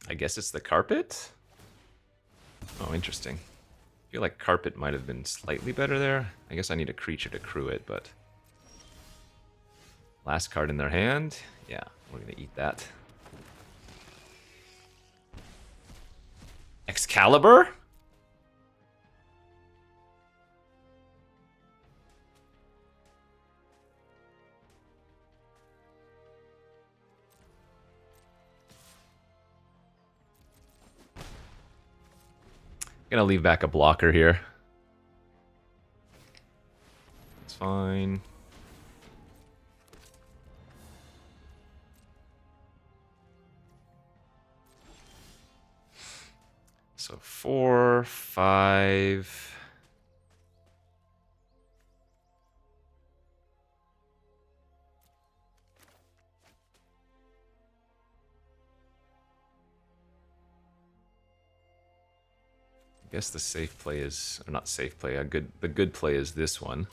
I guess it's the carpet? Oh, interesting. I feel like carpet might have been slightly better there. I guess I need a creature to crew it, but... Last card in their hand? Yeah, we're gonna eat that. Excalibur? Gonna leave back a blocker here. That's fine. So 4, 5. I guess the safe play is, or not safe play, the good play is this one.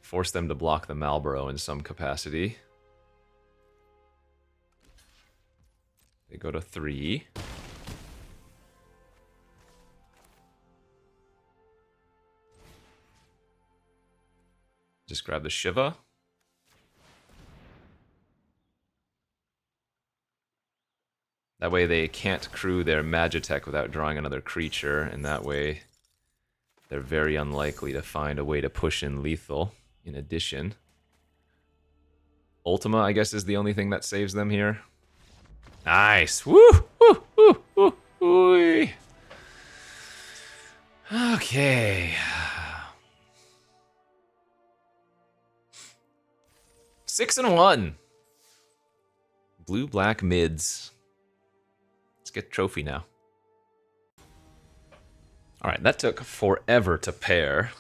Force them to block the Malboro in some capacity. They go to 3. Just grab the Shiva. That way they can't crew their Magitech without drawing another creature, and that way they're very unlikely to find a way to push in lethal. In addition, Ultima, I guess, is the only thing that saves them here. Nice! Woo! Woo! Woo! Woo! Woo! Okay. 6-1. Blue-black mids. Let's get trophy now. Alright, that took forever to pair.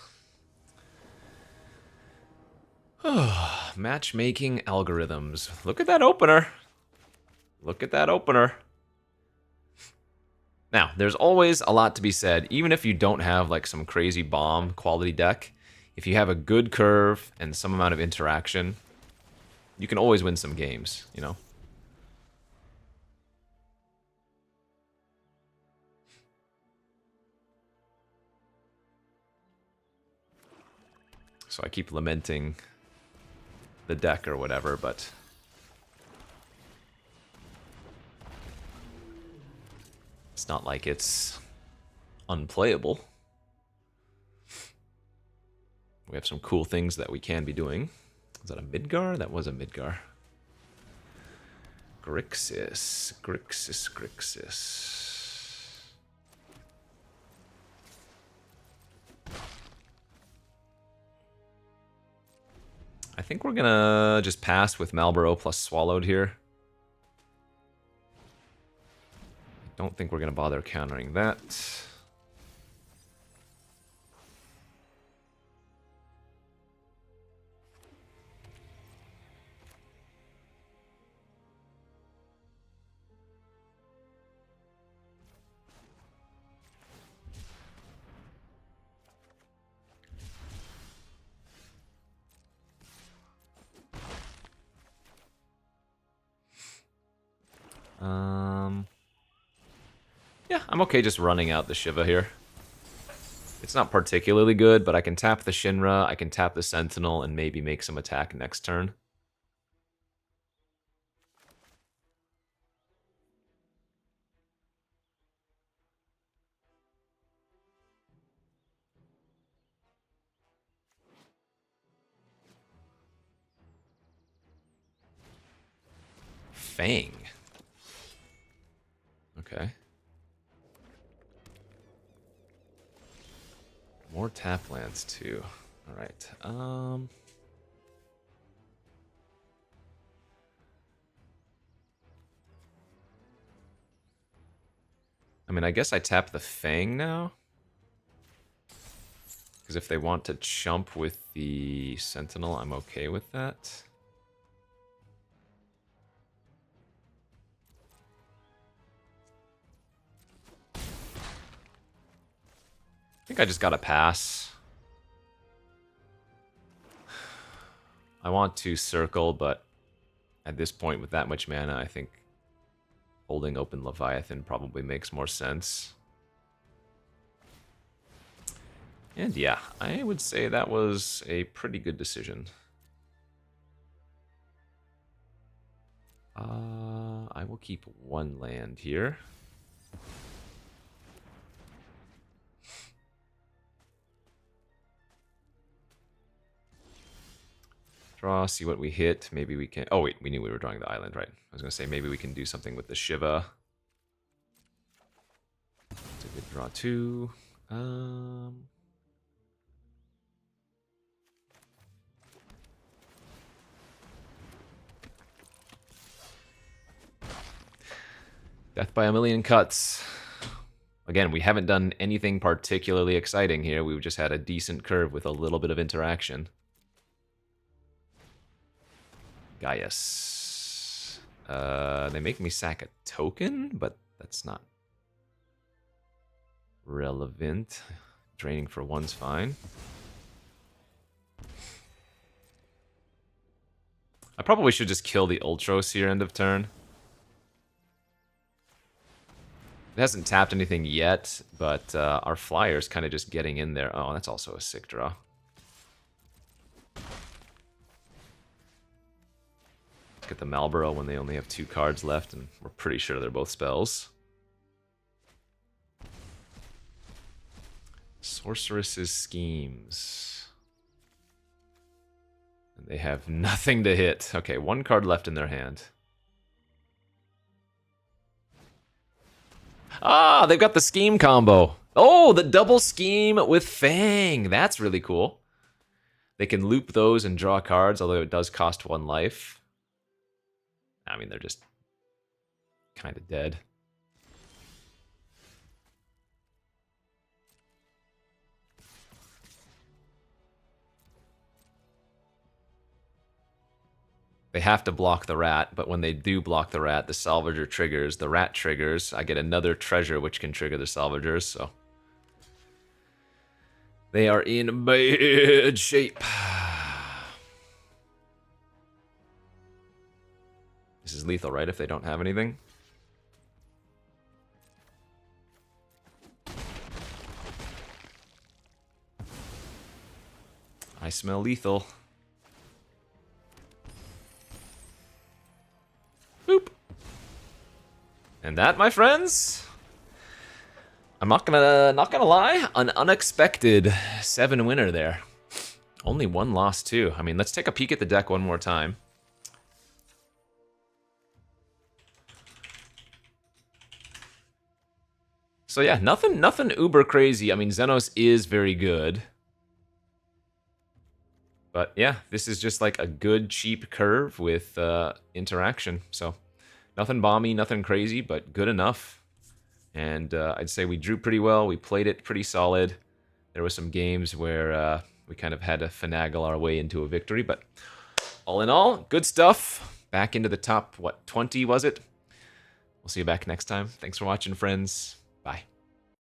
Matchmaking algorithms. Look at that opener. Look at that opener. Now, there's always a lot to be said, even if you don't have like some crazy bomb quality deck. If you have a good curve and some amount of interaction, you can always win some games, you know? So I keep lamenting the deck or whatever, but it's not like it's unplayable. We have some cool things that we can be doing. Is that a Midgar? That was a Midgar. Grixis. Grixis, Grixis. I think we're gonna just pass with Malboro plus Swallowed here. I don't think we're gonna bother countering that. I'm okay just running out the Shiva here. It's not particularly good, but I can tap the Shinra, I can tap the Sentinel, and maybe make some attack next turn. Fang. Okay. More tap lands too. All right. I mean, I guess I tap the Fang now. Because if they want to chump with the Sentinel, I'm okay with that. I think I just gotta pass. I want to circle, but at this point with that much mana, I think holding open Leviathan probably makes more sense. And yeah, I would say that was a pretty good decision. I will keep one land here. Draw, see what we hit. Maybe we can... Oh, wait, we knew we were drawing the island, right? I was going to say maybe we can do something with the Shiva. It's a good draw, too. Death by a million cuts. Again, we haven't done anything particularly exciting here. We've just had a decent curve with a little bit of interaction. Gaius. They make me sack a token, but that's not relevant. Draining for one's fine. I probably should just kill the Ultros here end of turn. It hasn't tapped anything yet, but our Flyer's kind of just getting in there. Oh, that's also a sick draw. Get the Malboro when they only have 2 cards left, and we're pretty sure they're both spells. Sorceress's Schemes. And they have nothing to hit. Okay, 1 card left in their hand. Ah, they've got the Scheme combo. Oh, the double Scheme with Fang. That's really cool. They can loop those and draw cards, although it does cost 1 life. I mean, they're just kind of dead. They have to block the rat, but when they do block the rat, the Salvager triggers. The rat triggers. I get another treasure which can trigger the Salvagers, so... They are in bad shape. This is lethal, right, if they don't have anything? I smell lethal. Boop. And that, my friends, I'm not gonna lie, an unexpected 7 winner there. Only 1 loss too. I mean, let's take a peek at the deck one more time. So yeah, nothing uber crazy. I mean, Xenos is very good. But yeah, this is just like a good, cheap curve with interaction. So nothing bomby, nothing crazy, but good enough. And I'd say we drew pretty well. We played it pretty solid. There were some games where we kind of had to finagle our way into a victory. But all in all, good stuff. Back into the top, what, 20 was it? We'll see you back next time. Thanks for watching, friends. Bye.